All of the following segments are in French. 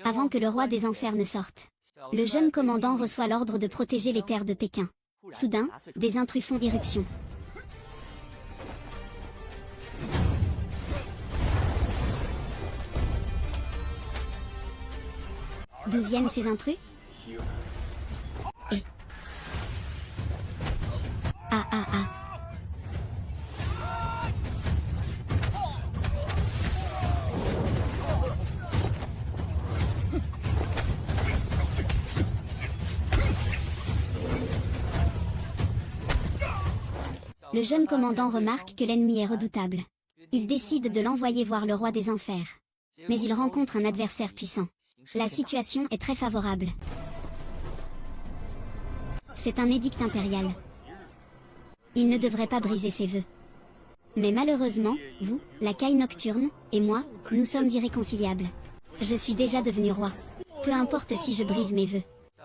avant que le roi des enfers ne sorte. Le jeune commandant reçoit l'ordre de protéger les terres de Pékin. Soudain, des intrus font irruption. D'où viennent ces intrus? Et... Ah. Le jeune commandant remarque que l'ennemi est redoutable. Il décide de l'envoyer voir le roi des enfers. Mais il rencontre un adversaire puissant. La situation est très favorable. C'est un édict impérial. Il ne devrait pas briser ses vœux. Mais malheureusement, vous, la caille nocturne, et moi, nous sommes irréconciliables. Je suis déjà devenu roi. Peu importe si je brise mes vœux.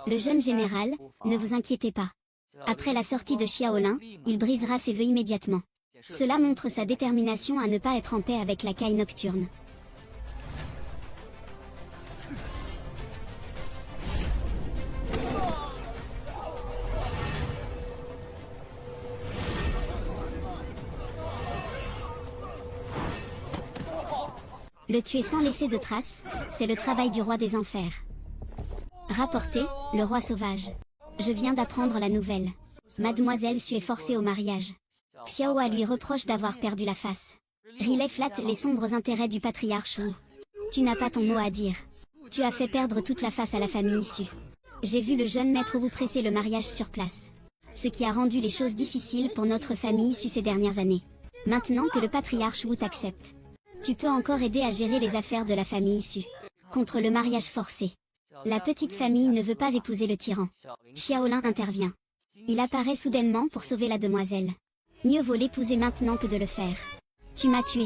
Le jeune général, ne vous inquiétez pas. Après la sortie de Xiaolin, il brisera ses vœux immédiatement. Cela montre sa détermination à ne pas être en paix avec la caille nocturne. Le tuer sans laisser de traces, c'est le travail du roi des enfers. Rapporté, le roi sauvage. Je viens d'apprendre la nouvelle. Mademoiselle Su est forcée au mariage. Xiaohua lui reproche d'avoir perdu la face. Riley flatte les sombres intérêts du patriarche Wu. Tu n'as pas ton mot à dire. Tu as fait perdre toute la face à la famille Su. J'ai vu le jeune maître Wu presser le mariage sur place. Ce qui a rendu les choses difficiles pour notre famille Su ces dernières années. Maintenant que le patriarche Wu t'accepte, tu peux encore aider à gérer les affaires de la famille Su. Contre le mariage forcé. La petite famille ne veut pas épouser le tyran. Xiaolin intervient. Il apparaît soudainement pour sauver la demoiselle. Mieux vaut l'épouser maintenant que de le faire. Tu m'as tué.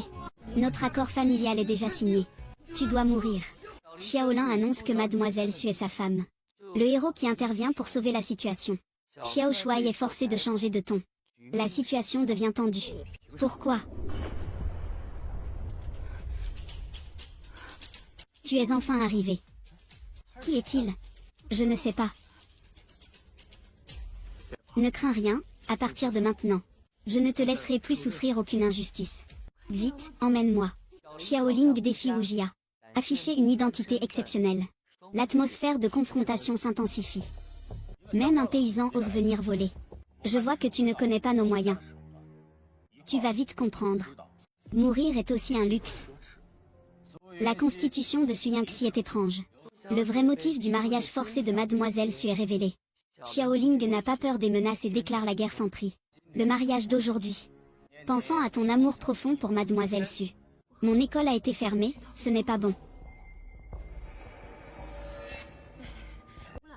Notre accord familial est déjà signé. Tu dois mourir. Xiaolin annonce que mademoiselle Su est sa femme. Le héros qui intervient pour sauver la situation. Xiao Shuai est forcé de changer de ton. La situation devient tendue. Pourquoi? Tu es enfin arrivé. Qui est-il? Je ne sais pas. Ne crains rien, à partir de maintenant. Je ne te laisserai plus souffrir aucune injustice. Vite, emmène-moi. Xiaoling défie Wu Jia. Afficher une identité exceptionnelle. L'atmosphère de confrontation s'intensifie. Même un paysan ose venir voler. Je vois que tu ne connais pas nos moyens. Tu vas vite comprendre. Mourir est aussi un luxe. La constitution de Su Yingxi est étrange. Le vrai motif du mariage forcé de mademoiselle Su est révélé. Xiaoling n'a pas peur des menaces et déclare la guerre sans prix. Le mariage d'aujourd'hui. Pensant à ton amour profond pour mademoiselle Su. Mon école a été fermée, ce n'est pas bon.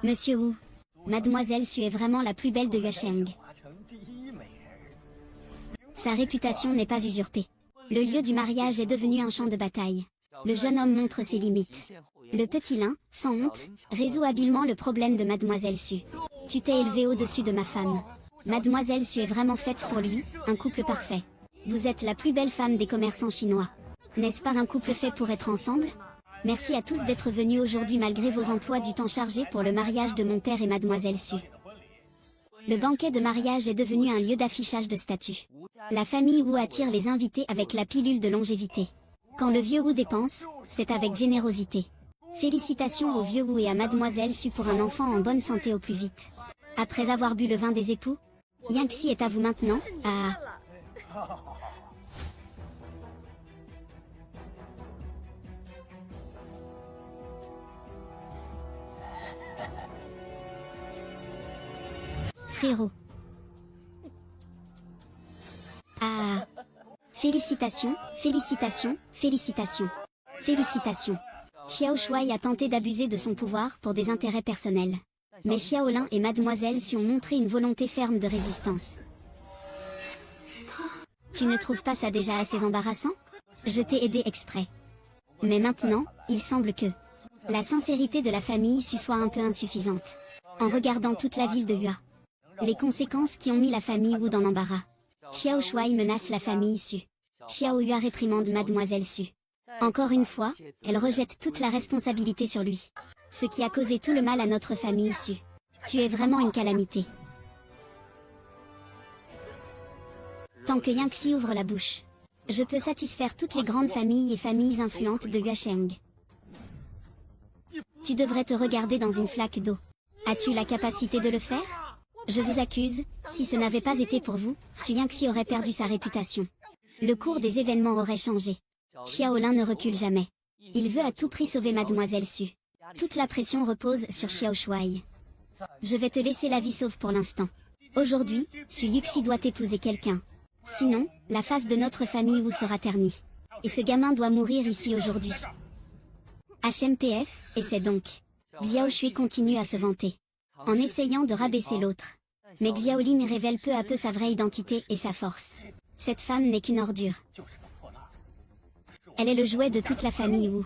Monsieur Wu. Mademoiselle Su est vraiment la plus belle de Yuesheng. Sa réputation n'est pas usurpée. Le lieu du mariage est devenu un champ de bataille. Le jeune homme montre ses limites. Le petit lin, sans honte, résout habilement le problème de mademoiselle Su. Tu t'es élevé au-dessus de ma femme. Mademoiselle Su est vraiment faite pour lui, un couple parfait. Vous êtes la plus belle femme des commerçants chinois. N'est-ce pas un couple fait pour être ensemble? Merci à tous d'être venus aujourd'hui malgré vos emplois du temps chargés pour le mariage de mon père et mademoiselle Su. Le banquet de mariage est devenu un lieu d'affichage de statut. La famille Wu attire les invités avec la pilule de longévité. Quand le vieux Wu dépense, c'est avec générosité. Félicitations au vieux Wu et à mademoiselle Su pour un enfant en bonne santé au plus vite. Après avoir bu le vin des époux, Yingxi est à vous maintenant. Ah. Frérot. Ah. Félicitations, félicitations, félicitations. Félicitations. Xiao Shuai a tenté d'abuser de son pouvoir pour des intérêts personnels. Mais Xiaolin et mademoiselle Su ont montré une volonté ferme de résistance. Tu ne trouves pas ça déjà assez embarrassant? Je t'ai aidé exprès. Mais maintenant, il semble que la sincérité de la famille Su soit un peu insuffisante. En regardant toute la ville de Yua. Les conséquences qui ont mis la famille Wu dans l'embarras. Xiao Shuai menace la famille Su. Xiao Yua réprimande mademoiselle Su. Encore une fois, elle rejette toute la responsabilité sur lui. Ce qui a causé tout le mal à notre famille issue. Tu es vraiment une calamité. Tant que Yangxi ouvre la bouche, je peux satisfaire toutes les grandes familles et familles influentes de Yuesheng. Tu devrais te regarder dans une flaque d'eau. As-tu la capacité de le faire? Je vous accuse, si ce n'avait pas été pour vous, Su Yangxi aurait perdu sa réputation. Le cours des événements aurait changé. Xiaolin ne recule jamais. Il veut à tout prix sauver Mademoiselle Su. Toute la pression repose sur Xiao Shuai. Je vais te laisser la vie sauve pour l'instant. Aujourd'hui, Su Yuxi doit épouser quelqu'un. Sinon, la face de notre famille Wu sera ternie. Et ce gamin doit mourir ici aujourd'hui. HMPF, et c'est donc. Xiao Shui continue à se vanter, en essayant de rabaisser l'autre. Mais Xiaolin révèle peu à peu sa vraie identité et sa force. Cette femme n'est qu'une ordure. Elle est le jouet de toute la famille Wu.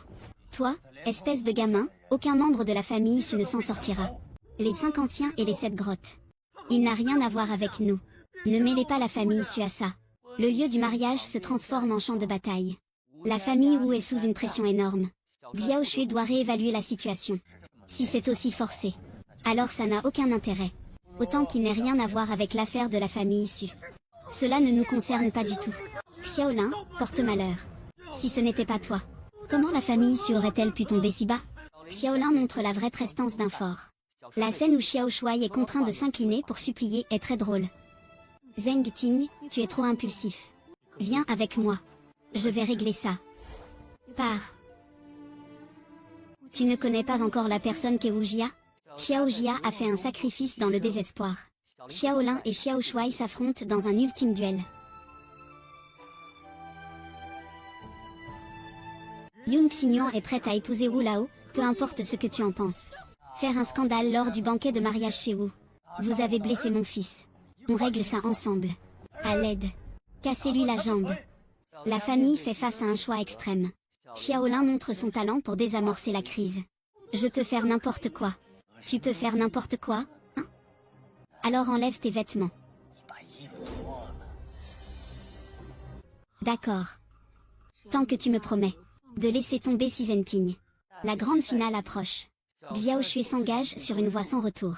Toi, espèce de gamin, aucun membre de la famille Su ne s'en sortira. Les 5 anciens et les 7 grottes. Il n'a rien à voir avec nous. Ne mêlez pas la famille Su à ça. Le lieu du mariage se transforme en champ de bataille. La famille Wu est sous une pression énorme. Xiao Shui doit réévaluer la situation. Si c'est aussi forcé, alors ça n'a aucun intérêt. Autant qu'il n'ait rien à voir avec l'affaire de la famille Su. Cela ne nous concerne pas du tout. Xiaolin, porte malheur. Si ce n'était pas toi, comment la famille Su aurait-elle pu tomber si bas? Xiaolin montre la vraie prestance d'un fort. La scène où Xiao Shuai est contraint de s'incliner pour supplier est très drôle. Zheng Ting, tu es trop impulsif. Viens avec moi. Je vais régler ça. Pars. Tu ne connais pas encore la personne qu'est Wu Jia? Xiao Jia a fait un sacrifice dans le désespoir. Xiaolin et Xiao Shuai s'affrontent dans un ultime duel. Yun Xinyan est prête à épouser Wu Lao, peu importe ce que tu en penses. Faire un scandale lors du banquet de mariage chez Wu. Vous avez blessé mon fils. On règle ça ensemble. À l'aide. Cassez-lui la jambe. La famille fait face à un choix extrême. Xiaolin montre son talent pour désamorcer la crise. Je peux faire n'importe quoi. Tu peux faire n'importe quoi, hein? Alors enlève tes vêtements. D'accord. Tant que tu me promets de laisser tomber Sizenting. La grande finale approche. Xiao Shui s'engage sur une voie sans retour.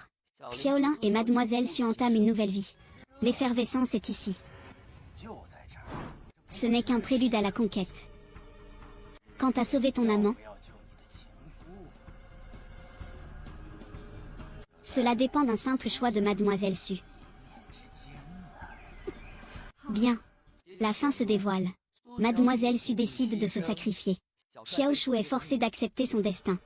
Xiaolin et Mademoiselle Su entament une nouvelle vie. L'effervescence est ici. Ce n'est qu'un prélude à la conquête. Quant à sauver ton amant, cela dépend d'un simple choix de Mademoiselle Su. Bien. La fin se dévoile. Mademoiselle Su décide de se sacrifier. Xiao Shu est forcé d'accepter son destin.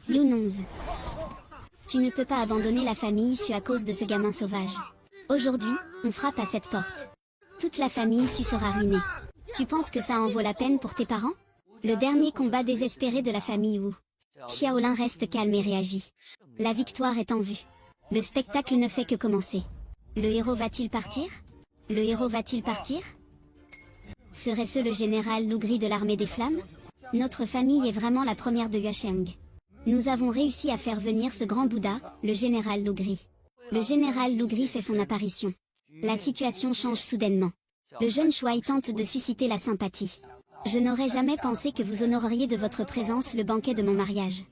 Yunonz. Tu ne peux pas abandonner la famille Su à cause de ce gamin sauvage. Aujourd'hui, on frappe à cette porte. Toute la famille Su sera ruinée. Tu penses que ça en vaut la peine pour tes parents? Le dernier combat désespéré de la famille Wu. Xiaolin reste calme et réagit. La victoire est en vue. Le spectacle ne fait que commencer. Le héros va-t-il partir? Le héros va-t-il partir? Serait-ce le général Lougri de l'armée des flammes? Notre famille est vraiment la première de Yuesheng. Nous avons réussi à faire venir ce grand Bouddha, le général Lougri. Le général Lougri fait son apparition. La situation change soudainement. Le jeune Shuai tente de susciter la sympathie. Je n'aurais jamais pensé que vous honoreriez de votre présence le banquet de mon mariage.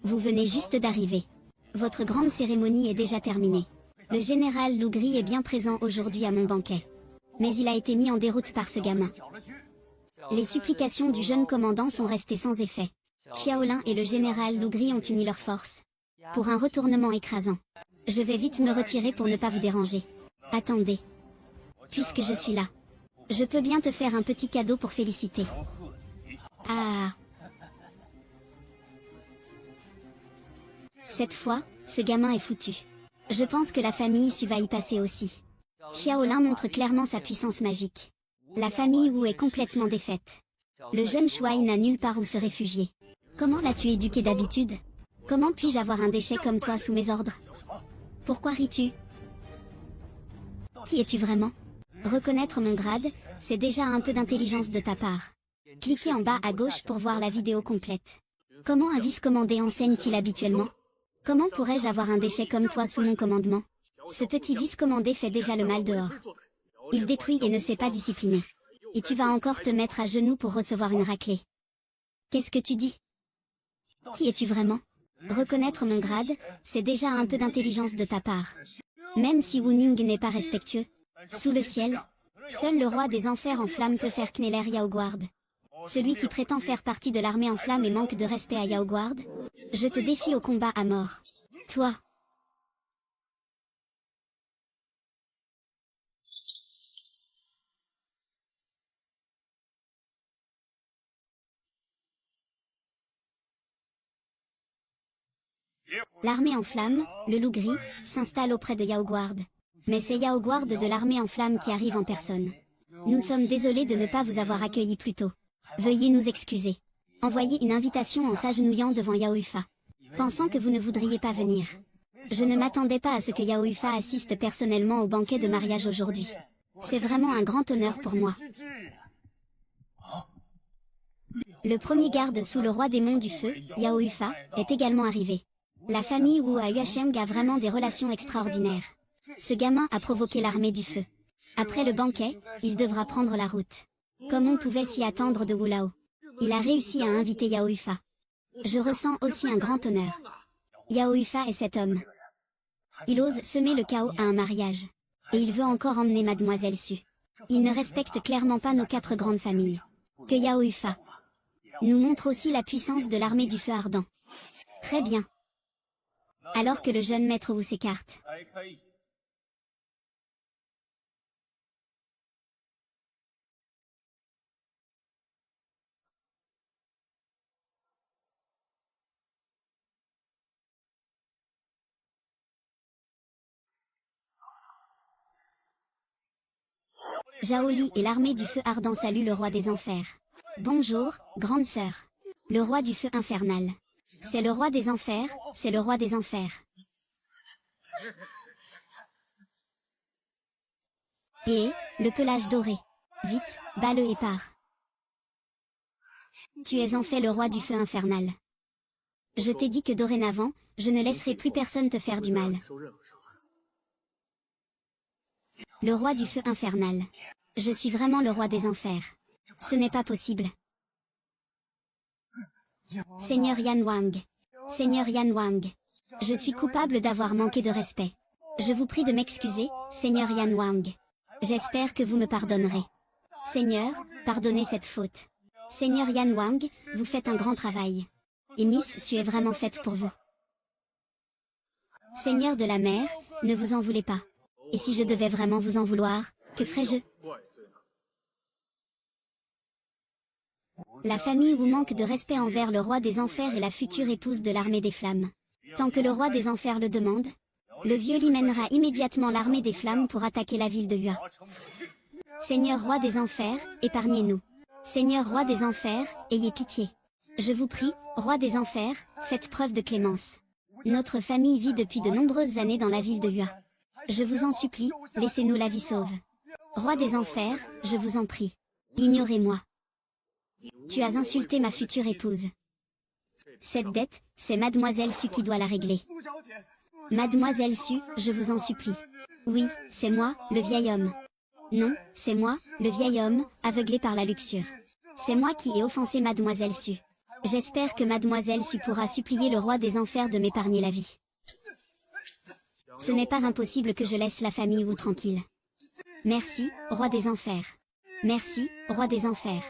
Vous venez juste d'arriver. Votre grande cérémonie est déjà terminée. Le général Lougri est bien présent aujourd'hui à mon banquet. Mais il a été mis en déroute par ce gamin. Les supplications du jeune commandant sont restées sans effet. Xiaolin et le général Lougri ont uni leurs forces. Pour un retournement écrasant. Je vais vite me retirer pour ne pas vous déranger. Attendez. Puisque je suis là. Je peux bien te faire un petit cadeau pour féliciter. Ah. Cette fois, ce gamin est foutu. Je pense que la famille Su va y passer aussi. Xiaolin montre clairement sa puissance magique. La famille Wu est complètement défaite. Le jeune Shuai n'a nulle part où se réfugier. Comment l'as-tu éduqué d'habitude? Comment puis-je avoir un déchet comme toi sous mes ordres? Pourquoi ris-tu? Qui es-tu vraiment? Reconnaître mon grade, c'est déjà un peu d'intelligence de ta part. Cliquez en bas à gauche pour voir la vidéo complète. Comment un vice-commandé enseigne-t-il habituellement? Comment pourrais-je avoir un déchet comme toi sous mon commandement? Ce petit vice-commandé fait déjà le mal dehors. Il détruit et ne sait pas discipliner. Et tu vas encore te mettre à genoux pour recevoir une raclée. Qu'est-ce que tu dis? Qui es-tu vraiment? Reconnaître mon grade, c'est déjà un peu d'intelligence de ta part. Même si Wu Ning n'est pas respectueux, sous le ciel, seul le roi des enfers en flammes peut faire Kneller Yaoguard. Celui qui prétend faire partie de l'armée en flammes et manque de respect à Yaoguard, je te défie au combat à mort. Toi. L'armée en flammes, le loup gris, s'installe auprès de Yaoguard. Mais c'est Yaoguard de l'armée en flammes qui arrive en personne. Nous sommes désolés de ne pas vous avoir accueilli plus tôt. Veuillez nous excuser. Envoyez une invitation en s'agenouillant devant Yaoifa, pensant que vous ne voudriez pas venir. Je ne m'attendais pas à ce que Yaoifa assiste personnellement au banquet de mariage aujourd'hui. C'est vraiment un grand honneur pour moi. Le premier garde sous le roi démon du feu, Yaoifa, est également arrivé. La famille Wu à Yuasheng a vraiment des relations extraordinaires. Ce gamin a provoqué l'armée du feu. Après le banquet, il devra prendre la route. Comme on pouvait s'y attendre de Wu Lao. Il a réussi à inviter Yaoifa. Je ressens aussi un grand honneur. Yaoifa est cet homme. Il ose semer le chaos à un mariage. Et il veut encore emmener Mademoiselle Su. Il ne respecte clairement pas nos 4 grandes familles. Que Yaoifa nous montre aussi la puissance de l'armée du feu ardent. Très bien. Alors que le jeune maître Wu s'écarte. Zhao et l'armée du feu ardent saluent le roi des enfers. Bonjour, grande sœur. Le roi du feu infernal. C'est le roi des enfers, c'est le roi des enfers. Et, le pelage doré. Vite, bats-le et pars. Tu es en fait le roi du feu infernal. Je t'ai dit que dorénavant, je ne laisserai plus personne te faire du mal. Le roi du feu infernal. Je suis vraiment le roi des enfers. Ce n'est pas possible. Seigneur Yan Wang. Seigneur Yan Wang. Je suis coupable d'avoir manqué de respect. Je vous prie de m'excuser, Seigneur Yan Wang. J'espère que vous me pardonnerez. Seigneur, pardonnez cette faute. Seigneur Yan Wang, vous faites un grand travail. Et Miss Su est vraiment faite pour vous. Seigneur de la mer, ne vous en voulez pas. Et si je devais vraiment vous en vouloir, que ferais-je? La famille Wu manque de respect envers le roi des enfers et la future épouse de l'armée des flammes. Tant que le roi des enfers le demande, le vieux Li mènera immédiatement l'armée des flammes pour attaquer la ville de Yua. Seigneur roi des enfers, épargnez-nous. Seigneur roi des enfers, ayez pitié. Je vous prie, roi des enfers, faites preuve de clémence. Notre famille vit depuis de nombreuses années dans la ville de Yua. Je vous en supplie, laissez-nous la vie sauve. Roi des enfers, je vous en prie. Ignorez-moi. Tu as insulté ma future épouse. Cette dette, c'est Mademoiselle Su qui doit la régler. Mademoiselle Su, je vous en supplie. Oui, c'est moi, le vieil homme. Non, c'est moi, le vieil homme, aveuglé par la luxure. C'est moi qui ai offensé Mademoiselle Su. J'espère que Mademoiselle Su pourra supplier le roi des enfers de m'épargner la vie. Ce n'est pas impossible que je laisse la famille Wu tranquille. Merci, roi des enfers. Merci, roi des enfers.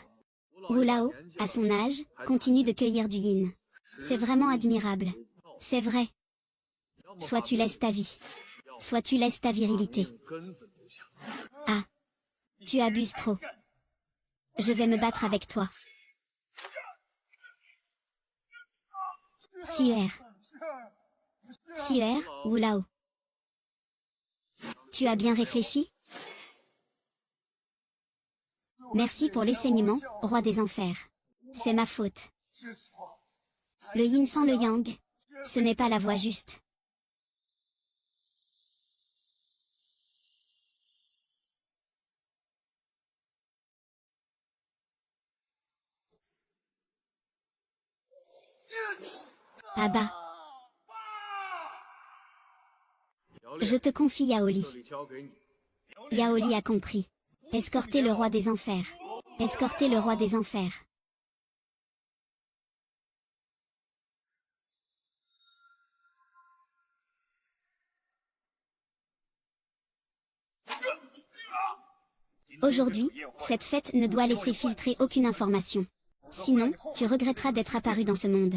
Wu Lao, à son âge, continue de cueillir du yin. C'est vraiment admirable. C'est vrai. Soit tu laisses ta vie. Soit tu laisses ta virilité. Ah. Tu abuses trop. Je vais me battre avec toi. Sier. Sier, Wu Lao. Tu as bien réfléchi? Merci pour l'enseignement, roi des enfers. C'est ma faute. Le yin sans le yang. Ce n'est pas la voie juste. Ah bah. Je te confie Yaoli. Yaoli a compris. Escorter le roi des enfers. Escorter le roi des enfers. Aujourd'hui, cette fête ne doit laisser filtrer aucune information. Sinon, tu regretteras d'être apparu dans ce monde.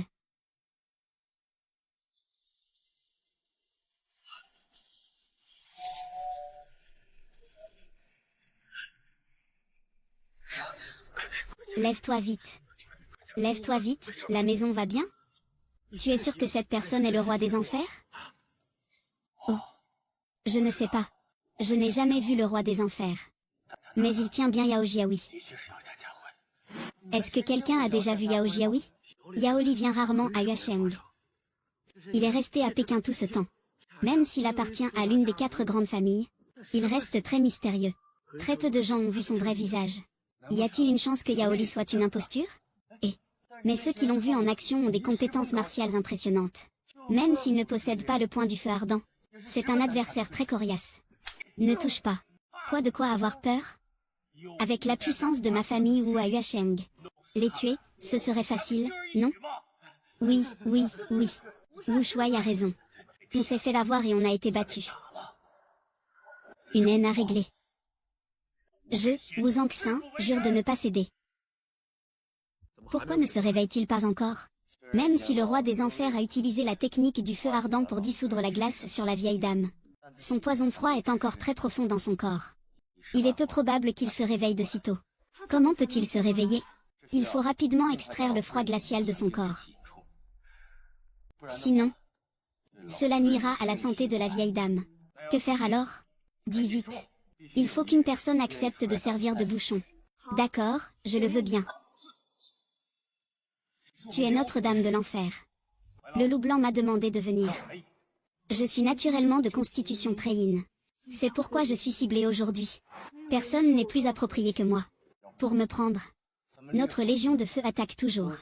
Lève-toi vite. Lève-toi vite, la maison va bien? Tu es sûr que cette personne est le roi des enfers? Oh. Je ne sais pas. Je n'ai jamais vu le roi des enfers. Mais il tient bien Yao Jiaoui. Est-ce que quelqu'un a déjà vu Yao Jiaoui? Yaoli vient rarement à Yuesheng. Il est resté à Pékin tout ce temps. Même s'il appartient à l'une des 4 grandes familles, il reste très mystérieux. Très peu de gens ont vu son vrai visage. Y a-t-il une chance que Yaoli soit une imposture? Mais ceux qui l'ont vu en action ont des compétences martiales impressionnantes. Même s'il ne possède pas le point du feu ardent, c'est un adversaire très coriace. Ne touche pas. Quoi de quoi avoir peur? Avec la puissance de ma famille ou à Yuesheng. Les tuer, ce serait facile, non? Oui, oui, oui. Wu Shuai a raison. On s'est fait l'avoir et on a été battu. Une haine à régler. Je, Wu Zangxin, jure de ne pas céder. Pourquoi ne se réveille-t-il pas encore? Même si le roi des enfers a utilisé la technique du feu ardent pour dissoudre la glace sur la vieille dame, son poison froid est encore très profond dans son corps. Il est peu probable qu'il se réveille de sitôt. Comment peut-il se réveiller? Il faut rapidement extraire le froid glacial de son corps. Sinon, cela nuira à la santé de la vieille dame. Que faire alors? Dis vite. Il faut qu'une personne accepte de servir de bouchon. D'accord, je le veux bien. Tu es Notre-Dame de l'Enfer. Le loup blanc m'a demandé de venir. Je suis naturellement de constitution très yin. C'est pourquoi je suis ciblé aujourd'hui. Personne n'est plus approprié que moi. Pour me prendre. Notre légion de feu attaque toujours.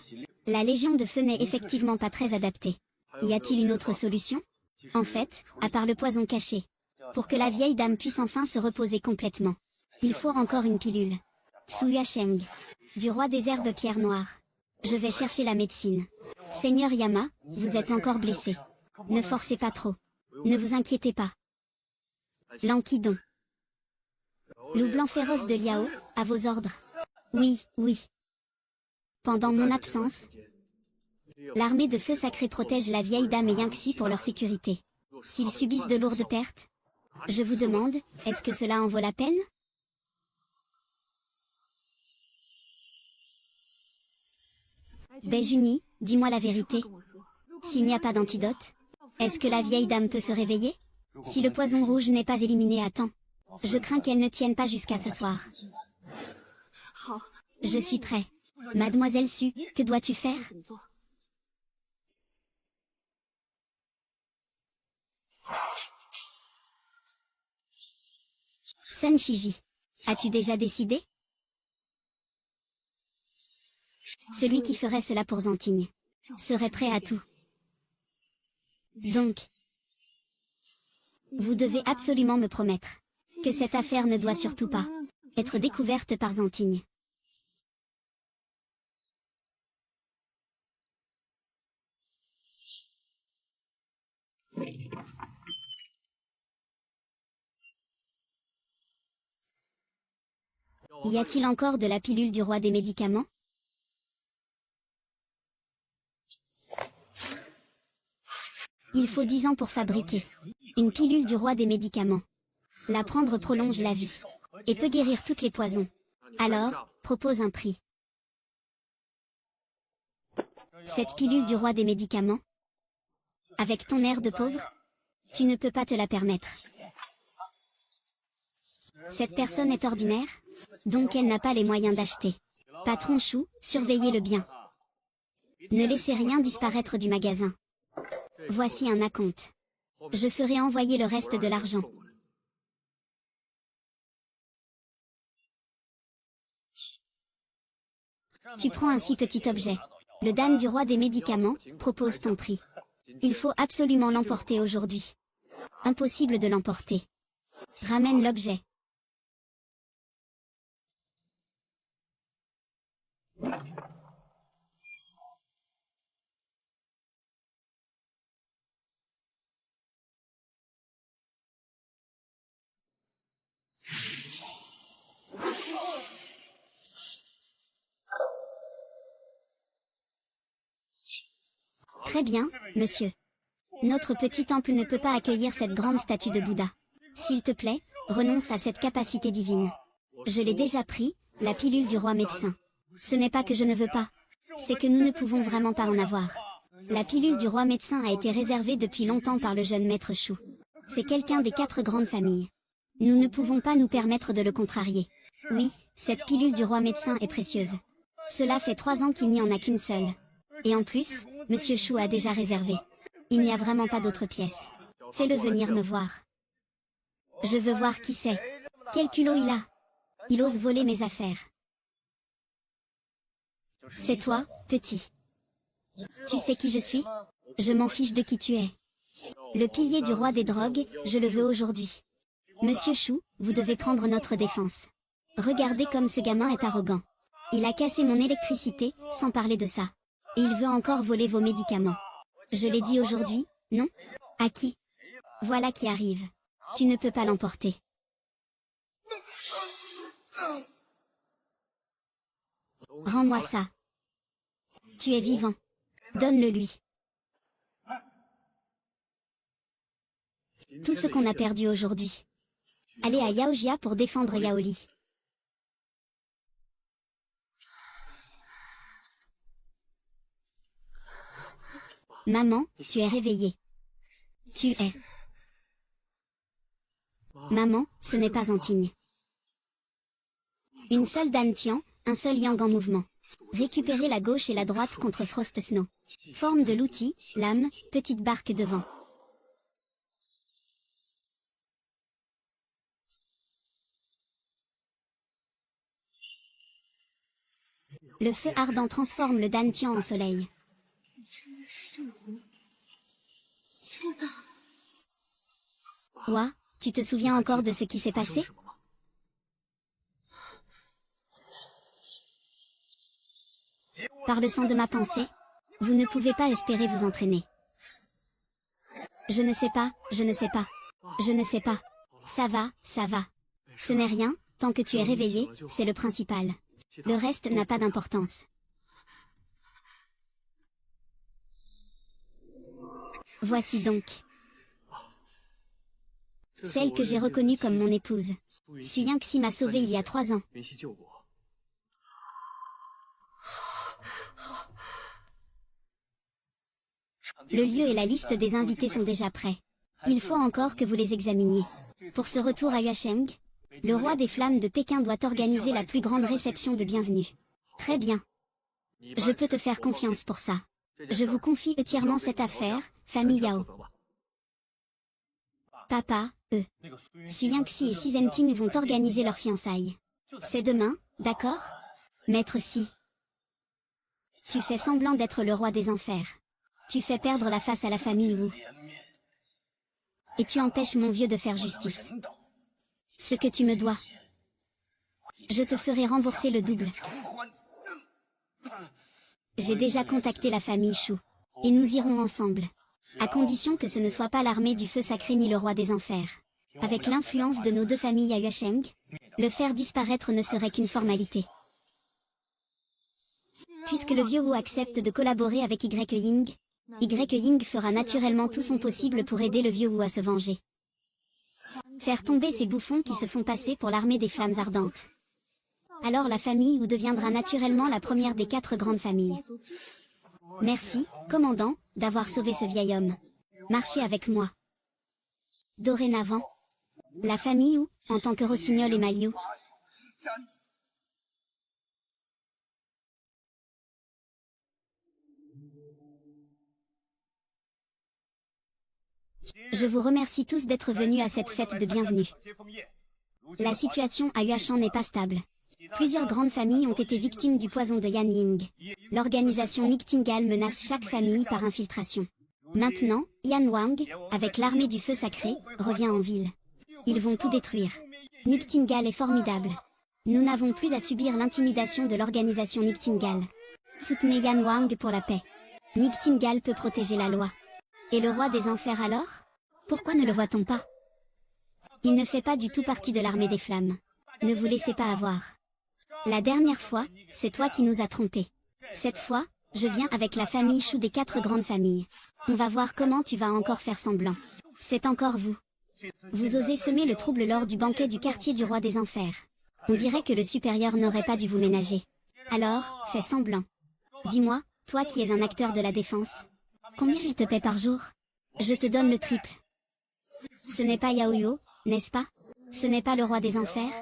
La légion de feu n'est effectivement pas très adaptée. Y a-t-il une autre solution? En fait, à part le poison caché. Pour que la vieille dame puisse enfin se reposer complètement. Il faut encore une pilule. Su Yuesheng. Du roi des herbes pierre noire. Je vais chercher la médecine. Seigneur Yama, vous êtes encore blessé. Ne forcez pas trop. Ne vous inquiétez pas. Lankidon. Loup blanc féroce de Liao, à vos ordres. Oui, oui. Pendant mon absence, l'armée de feu sacré protège la vieille dame et Yangxi pour leur sécurité. S'ils subissent de lourdes pertes, je vous demande, est-ce que cela en vaut la peine? Beijuni, dis-moi la vérité. S'il n'y a pas d'antidote, est-ce que la vieille dame peut se réveiller? Si le poison rouge n'est pas éliminé à temps, je crains qu'elle ne tienne pas jusqu'à ce soir. Je suis prêt. Mademoiselle Su, que dois-tu faire? Sun Shiji, as-tu déjà décidé? Celui qui ferait cela pour Zanting serait prêt à tout. Donc, vous devez absolument me promettre que cette affaire ne doit surtout pas être découverte par Zanting. Y a-t-il encore de la pilule du roi des médicaments? Il faut 10 ans pour fabriquer une pilule du roi des médicaments. La prendre prolonge la vie et peut guérir tous les poisons. Alors, propose un prix. Cette pilule du roi des médicaments, avec ton air de pauvre, tu ne peux pas te la permettre. Cette personne est ordinaire, donc elle n'a pas les moyens d'acheter. Patron Chou, surveillez-le bien. Ne laissez rien disparaître du magasin. Voici un acompte. Je ferai envoyer le reste de l'argent. Tu prends un si petit objet. Le Dan du roi des médicaments propose ton prix. Il faut absolument l'emporter aujourd'hui. Impossible de l'emporter. Ramène l'objet. Très bien, monsieur. Notre petit temple ne peut pas accueillir cette grande statue de Bouddha. S'il te plaît, renonce à cette capacité divine. Je l'ai déjà pris, la pilule du roi médecin. Ce n'est pas que je ne veux pas. C'est que nous ne pouvons vraiment pas en avoir. La pilule du roi médecin a été réservée depuis longtemps par le jeune maître Shu. C'est quelqu'un des 4 grandes familles. Nous ne pouvons pas nous permettre de le contrarier. Oui, cette pilule du roi médecin est précieuse. Cela fait 3 ans qu'il n'y en a qu'une seule. Et en plus, Monsieur Shu a déjà réservé. Il n'y a vraiment pas d'autre pièce. Fais-le venir me voir. Je veux voir qui c'est. Quel culot il a. Il ose voler mes affaires. C'est toi, petit. Tu sais qui je suis? Je m'en fiche de qui tu es. Le pilier du roi des drogues, je le veux aujourd'hui. Monsieur Shu, vous devez prendre notre défense. Regardez comme ce gamin est arrogant. Il a cassé mon électricité, sans parler de ça. Et il veut encore voler vos médicaments. Je l'ai dit aujourd'hui, non? À qui? Voilà qui arrive. Tu ne peux pas l'emporter. Rends-moi ça. Tu es vivant. Donne-le lui. Tout ce qu'on a perdu aujourd'hui. Allez à Yaojia pour défendre Yaoli. Maman, tu es réveillée. Tu es. Maman, ce n'est pas Antigne. Une seule Dantian, un seul Yang en mouvement. Récupérer la gauche et la droite contre Frost Snow. Forme de l'outil, lame, petite barque devant. Le feu ardent transforme le Dantian en soleil. Ouah, tu te souviens encore de ce qui s'est passé? Par le sang de ma pensée, vous ne pouvez pas espérer vous entraîner. Je ne sais pas, je ne sais pas. Je ne sais pas. Ça va, ça va. Ce n'est rien, tant que tu es réveillé, c'est le principal. Le reste n'a pas d'importance. Voici donc. Celle que j'ai reconnue comme mon épouse. Su Yangxi m'a sauvée il y a 3 ans. Le lieu et la liste des invités sont déjà prêts. Il faut encore que vous les examiniez. Pour ce retour à Yuesheng, le roi des flammes de Pékin doit organiser la plus grande réception de bienvenue. Très bien. Je peux te faire confiance pour ça. Je vous confie entièrement cette affaire, famille Yao. Papa, Su Yangxi et Si Zhenting vont organiser leurs fiançailles. C'est demain, d'accord? Maître Si. Tu fais semblant d'être le roi des enfers. Tu fais perdre la face à la famille Wu. Et tu empêches mon vieux de faire justice. Ce que tu me dois. Je te ferai rembourser le double. J'ai déjà contacté la famille Shu. Et nous irons ensemble. À condition que ce ne soit pas l'armée du feu sacré ni le roi des enfers. Avec l'influence de nos 2 familles à Yuesheng, le faire disparaître ne serait qu'une formalité. Puisque le vieux Wu accepte de collaborer avec Y Ying fera naturellement tout son possible pour aider le vieux Wu à se venger. Faire tomber ces bouffons qui se font passer pour l'armée des flammes ardentes. Alors la famille Wu deviendra naturellement la première des 4 grandes familles. Merci, commandant, d'avoir sauvé ce vieil homme. Marchez avec moi. Dorénavant, la famille Wu, en tant que rossignol et Maliu. Je vous remercie tous d'être venus à cette fête de bienvenue. La situation à Yuashan n'est pas stable. Plusieurs grandes familles ont été victimes du poison de Yan Ying. L'organisation Nightingale menace chaque famille par infiltration. Maintenant, Yan Wang, avec l'armée du feu sacré, revient en ville. Ils vont tout détruire. Niktingal est formidable. Nous n'avons plus à subir l'intimidation de l'organisation Niktingal. Soutenez Yan Wang pour la paix. Niktingal peut protéger la loi. Et le roi des enfers alors? Pourquoi ne le voit-on pas? Il ne fait pas du tout partie de l'armée des flammes. Ne vous laissez pas avoir. La dernière fois, c'est toi qui nous as trompés. Cette fois, je viens avec la famille Shu des 4 grandes familles. On va voir comment tu vas encore faire semblant. C'est encore vous. Vous osez semer le trouble lors du banquet du quartier du roi des enfers. On dirait que le supérieur n'aurait pas dû vous ménager. Alors, fais semblant. Dis-moi, toi qui es un acteur de la défense. Combien il te paie par jour? Je te donne le triple. Ce n'est pas Yaoyo, n'est-ce pas? Ce n'est pas le roi des enfers?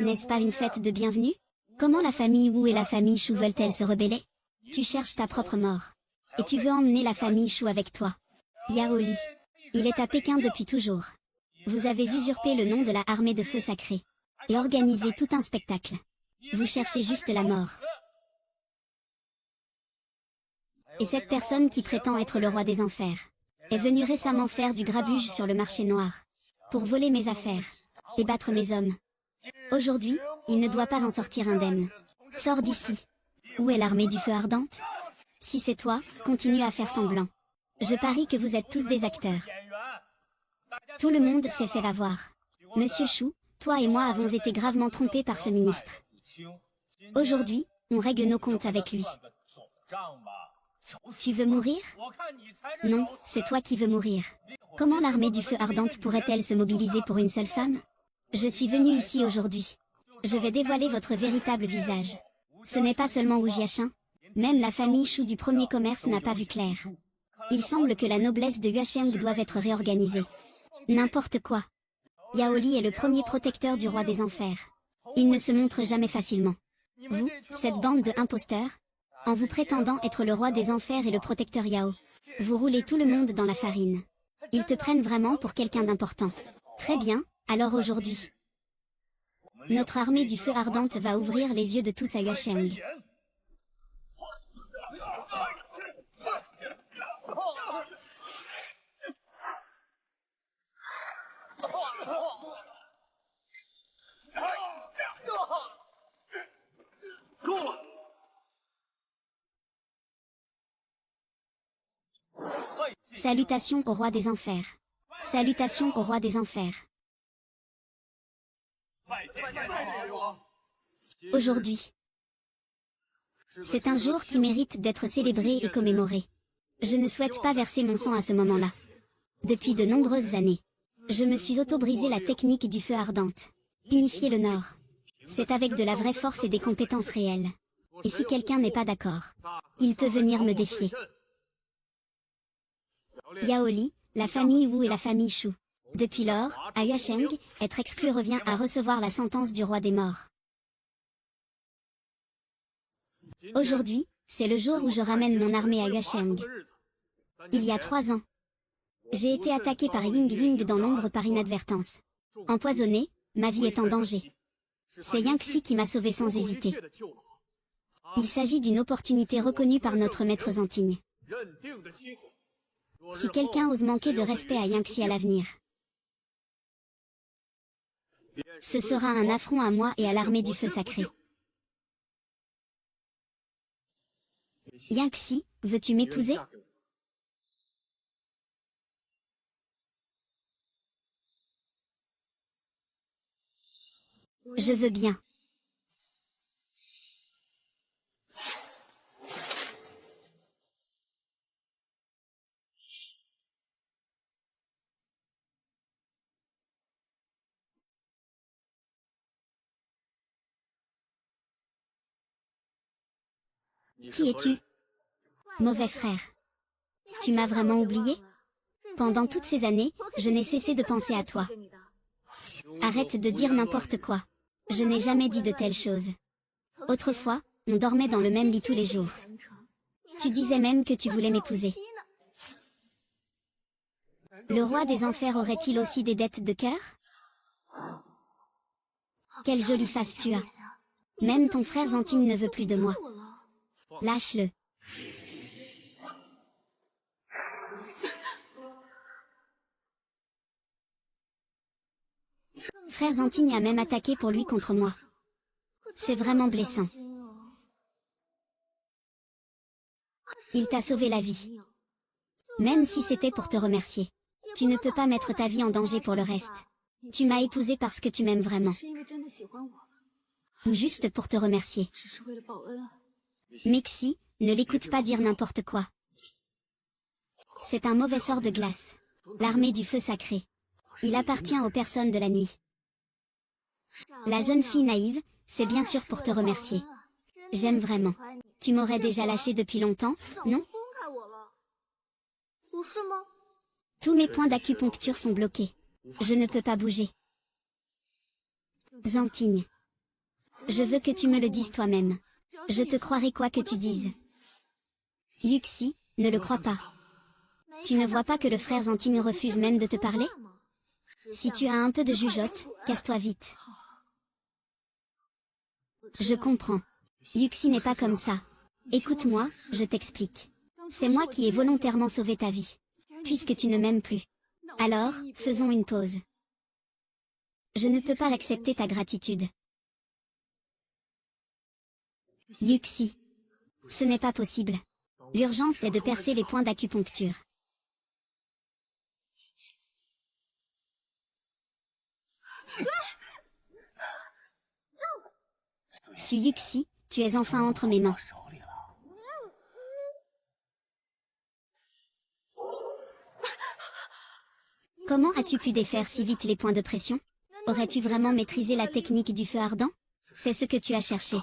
N'est-ce pas une fête de bienvenue? Comment la famille Wu et la famille Shu veulent-elles se rebeller? Tu cherches ta propre mort. Et tu veux emmener la famille Shu avec toi. Yao Li. Il est à Pékin depuis toujours. Vous avez usurpé le nom de la armée de feu sacré. Et organisé tout un spectacle. Vous cherchez juste la mort. Et cette personne qui prétend être le roi des enfers est venue récemment faire du grabuge sur le marché noir. Pour voler mes affaires. Et battre mes hommes. Aujourd'hui, il ne doit pas en sortir indemne. Sors d'ici. Où est l'armée du feu ardente? Si c'est toi, continue à faire semblant. Je parie que vous êtes tous des acteurs. Tout le monde s'est fait avoir. Monsieur Shu, toi et moi avons été gravement trompés par ce ministre. Aujourd'hui, on règle nos comptes avec lui. Tu veux mourir? Non, c'est toi qui veux mourir. Comment l'armée du feu ardente pourrait-elle se mobiliser pour une seule femme? Je suis venu ici aujourd'hui. Je vais dévoiler votre véritable visage. Ce n'est pas seulement Wu Jiashin. Même la famille Shu du premier commerce n'a pas vu clair. Il semble que la noblesse de Yuasheng doive être réorganisée. N'importe quoi. Yao Li est le premier protecteur du roi des enfers. Il ne se montre jamais facilement. Vous, cette bande de imposteurs, en vous prétendant être le roi des enfers et le protecteur Yao, vous roulez tout le monde dans la farine. Ils te prennent vraiment pour quelqu'un d'important. Très bien, alors aujourd'hui. Notre armée du feu ardente va ouvrir les yeux de tous à Yuasheng. Salutations au roi des enfers. Salutations au roi des enfers. Aujourd'hui. C'est un jour qui mérite d'être célébré et commémoré. Je ne souhaite pas verser mon sang à ce moment-là. Depuis de nombreuses années, je me suis auto-brisé la technique du feu ardente. Unifier le Nord. C'est avec de la vraie force et des compétences réelles. Et si quelqu'un n'est pas d'accord, il peut venir me défier. Yao Li, la famille Wu et la famille Shu. Depuis lors, à Yuasheng, être exclu revient à recevoir la sentence du roi des morts. Aujourd'hui, c'est le jour où je ramène mon armée à Yuasheng. Il y a 3 ans, j'ai été attaqué par Ying Ying dans l'ombre par inadvertance. Empoisonné, ma vie est en danger. C'est Yangxi qui m'a sauvé sans hésiter. Il s'agit d'une opportunité reconnue par notre maître Zanting. Si quelqu'un ose manquer de respect à Yangxi à l'avenir, ce sera un affront à moi et à l'armée du feu sacré. Yangxi, veux-tu m'épouser? Je veux bien. Qui es-tu? Mauvais frère. Tu m'as vraiment oublié? Pendant toutes ces années, je n'ai cessé de penser à toi. Arrête de dire n'importe quoi. Je n'ai jamais dit de telles choses. Autrefois, on dormait dans le même lit tous les jours. Tu disais même que tu voulais m'épouser. Le roi des enfers aurait-il aussi des dettes de cœur? Quelle jolie face tu as. Même ton frère Zanting ne veut plus de moi. Lâche-le. Frère Zantigne a même attaqué pour lui contre moi. C'est vraiment blessant. Il t'a sauvé la vie. Même si c'était pour te remercier. Tu ne peux pas mettre ta vie en danger pour le reste. Tu m'as épousé parce que tu m'aimes vraiment. Ou juste pour te remercier. Mexi, ne l'écoute pas dire n'importe quoi. C'est un mauvais sort de glace. L'armée du feu sacré. Il appartient aux personnes de la nuit. La jeune fille naïve, c'est bien sûr pour te remercier. J'aime vraiment. Tu m'aurais déjà lâché depuis longtemps, non? Tous mes points d'acupuncture sont bloqués. Je ne peux pas bouger. Zantigne. Je veux que tu me le dises toi-même. Je te croirai quoi que tu dises. Yuxi, ne le crois pas. Tu ne vois pas que le frère Zantigne refuse même de te parler? Si tu as un peu de jugeote, casse-toi vite. Je comprends. Yuxi n'est pas comme ça. Écoute-moi, je t'explique. C'est moi qui ai volontairement sauvé ta vie. Puisque tu ne m'aimes plus. Alors, faisons une pause. Je ne peux pas accepter ta gratitude. Yuxi. Ce n'est pas possible. L'urgence est de percer les points d'acupuncture. Yuxi, tu es enfin entre mes mains. Comment as-tu pu défaire si vite les points de pression? Aurais-tu vraiment maîtrisé la technique du feu ardent? C'est ce que tu as cherché.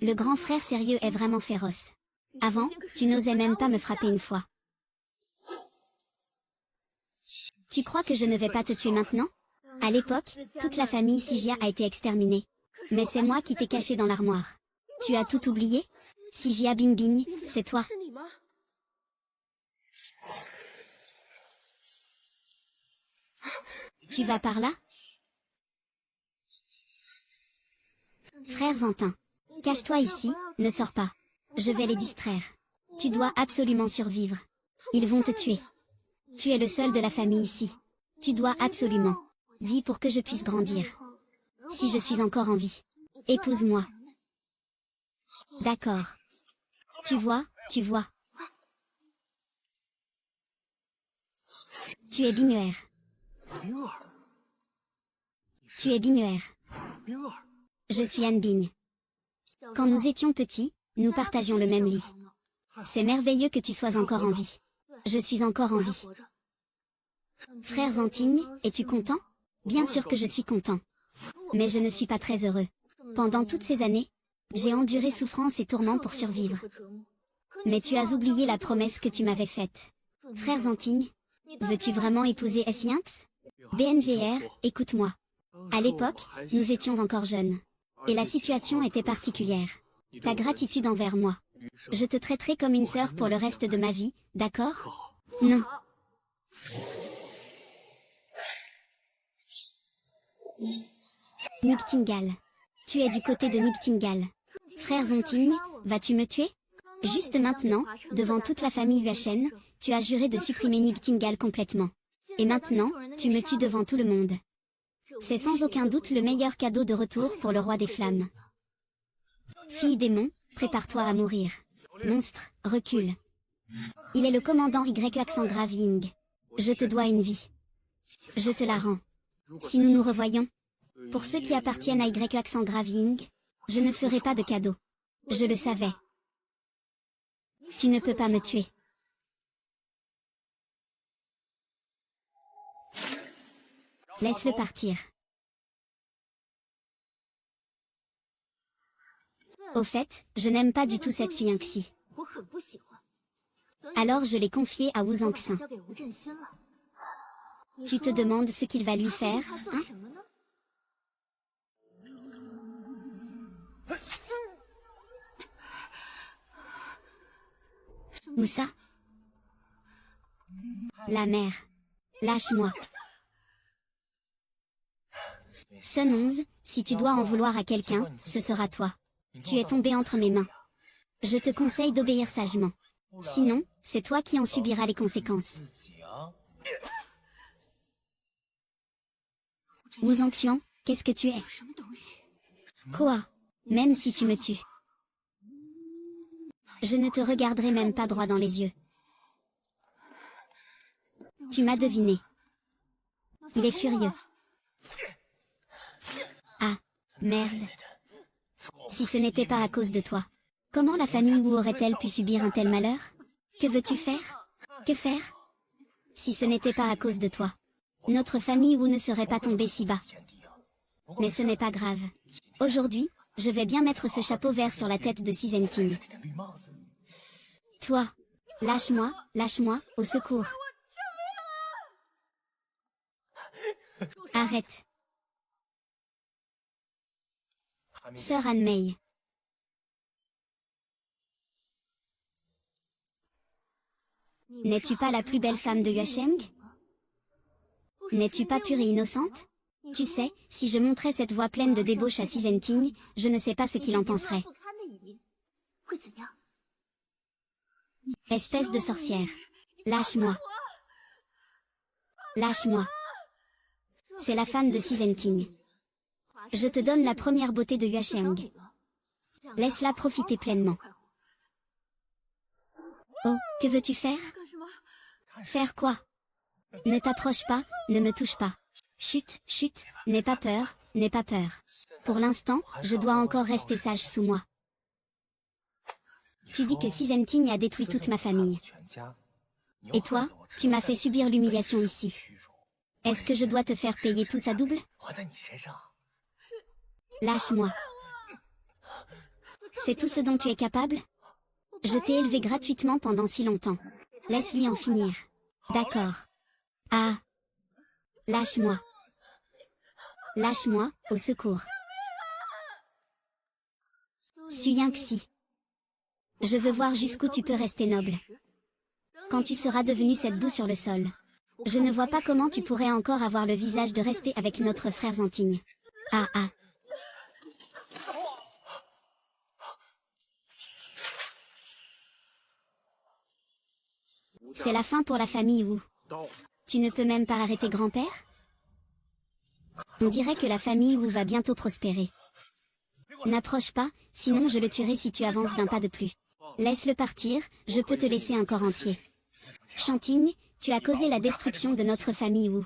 Le grand frère sérieux est vraiment féroce. Avant, tu n'osais même pas me frapper une fois. Tu crois que je ne vais pas te tuer maintenant? À l'époque, toute la famille Sigia a été exterminée. Mais c'est moi qui t'ai caché dans l'armoire. Tu as tout oublié? Sigia Bingbing, c'est toi. Tu vas par là? Frère Zantin. Cache-toi ici, ne sors pas. Je vais les distraire. Tu dois absolument survivre. Ils vont te tuer. Tu es le seul de la famille ici. Tu dois absolument. Vis pour que je puisse grandir. Si je suis encore en vie. Épouse-moi. D'accord. Tu vois. Tu es Binghuer. Tu es Binghuer. Je suis Anne Bing. Quand nous étions petits, nous partagions le même lit. C'est merveilleux que tu sois encore en vie. Je suis encore en vie. Frère Zantigne, es-tu content? Bien sûr que je suis content. Mais je ne suis pas très heureux. Pendant toutes ces années, j'ai enduré souffrance et tourments pour survivre. Mais tu as oublié la promesse que tu m'avais faite. Frère Zantigne, veux-tu vraiment épouser Syinx? BNGR, écoute-moi. À l'époque, nous étions encore jeunes. Et la situation était particulière. Ta gratitude envers moi. Je te traiterai comme une sœur pour le reste de ma vie, d'accord? Non. Nictingal. Tu es du côté de Nictingal. Frère Zantigne, vas-tu me tuer? Juste maintenant, devant toute la famille Huachen, tu as juré de supprimer Nictingal complètement. Et maintenant, tu me tues devant tout le monde. C'est sans aucun doute le meilleur cadeau de retour pour le roi des flammes. Fille démon, prépare-toi à mourir. Monstre, recule. Il est le commandant Y accent grave Ying. Je te dois une vie. Je te la rends. Si nous nous revoyons, pour ceux qui appartiennent à Y accent grave Ying, je ne ferai pas de cadeau. Je le savais. Tu ne peux pas me tuer. Laisse-le partir. Au fait, je n'aime pas du tout cette Syinxi. Alors je l'ai confié à Wu Zangxin. Tu te demandes ce qu'il va lui faire, hein? Où ça? La mère. Lâche-moi. Sun 11, si tu dois en vouloir à quelqu'un, ce sera toi. Tu es tombé entre mes mains. Je te conseille d'obéir sagement. Sinon, C'est toi qui en subiras les conséquences. Wu Zongxiang, qu'est-ce que tu es? Quoi? Même si tu me tues. Je ne te regarderai même pas droit dans les yeux. Tu m'as deviné. Il est furieux. Ah, merde. Si ce n'était pas à cause de toi. Comment la famille Wu aurait-elle pu subir un tel malheur? Que veux-tu faire? Que faire? Si ce n'était pas à cause de toi. Notre famille Wu ne serait pas tombée si bas. Mais ce n'est pas grave. Aujourd'hui, je vais bien mettre ce chapeau vert sur la tête de Xi Zhenting. Toi, lâche-moi, au secours. Arrête. Sœur Anne-Mei. N'es-tu pas la plus belle femme de Yuesheng? N'es-tu pas pure et innocente? Tu sais, si je montrais cette voix pleine de débauche à Xi Zhenting, je ne sais pas ce qu'il en penserait. Espèce de sorcière. Lâche-moi. Lâche-moi. C'est la femme de Xi Zhenting. Je te donne la première beauté de Yuesheng. Laisse-la profiter pleinement. Oh, que veux-tu faire? Faire quoi? Ne t'approche pas, ne me touche pas. Chut, chut, n'aie pas peur, n'aie pas peur. Pour l'instant, je dois encore rester sage sous moi. Tu dis que Xi Zhenting a détruit toute ma famille. Et toi, tu m'as fait subir l'humiliation ici. Est-ce que je dois te faire payer tout ça double? Lâche-moi. C'est tout ce dont tu es capable? Je t'ai élevé gratuitement pendant si longtemps. Laisse-lui en finir. D'accord. Ah. Lâche-moi. Lâche-moi, au secours. Xi. Je veux voir jusqu'où tu peux rester noble. Quand tu seras devenu cette boue sur le sol. Je ne vois pas comment tu pourrais encore avoir le visage de rester avec notre frère Zhenting. Ah ah. C'est la fin pour la famille Wu. Tu ne peux même pas arrêter grand-père? On dirait que la famille Wu va bientôt prospérer. N'approche pas, sinon je le tuerai si tu avances d'un pas de plus. Laisse-le partir, je peux te laisser un corps entier. Zhenting, tu as causé la destruction de notre famille Wu.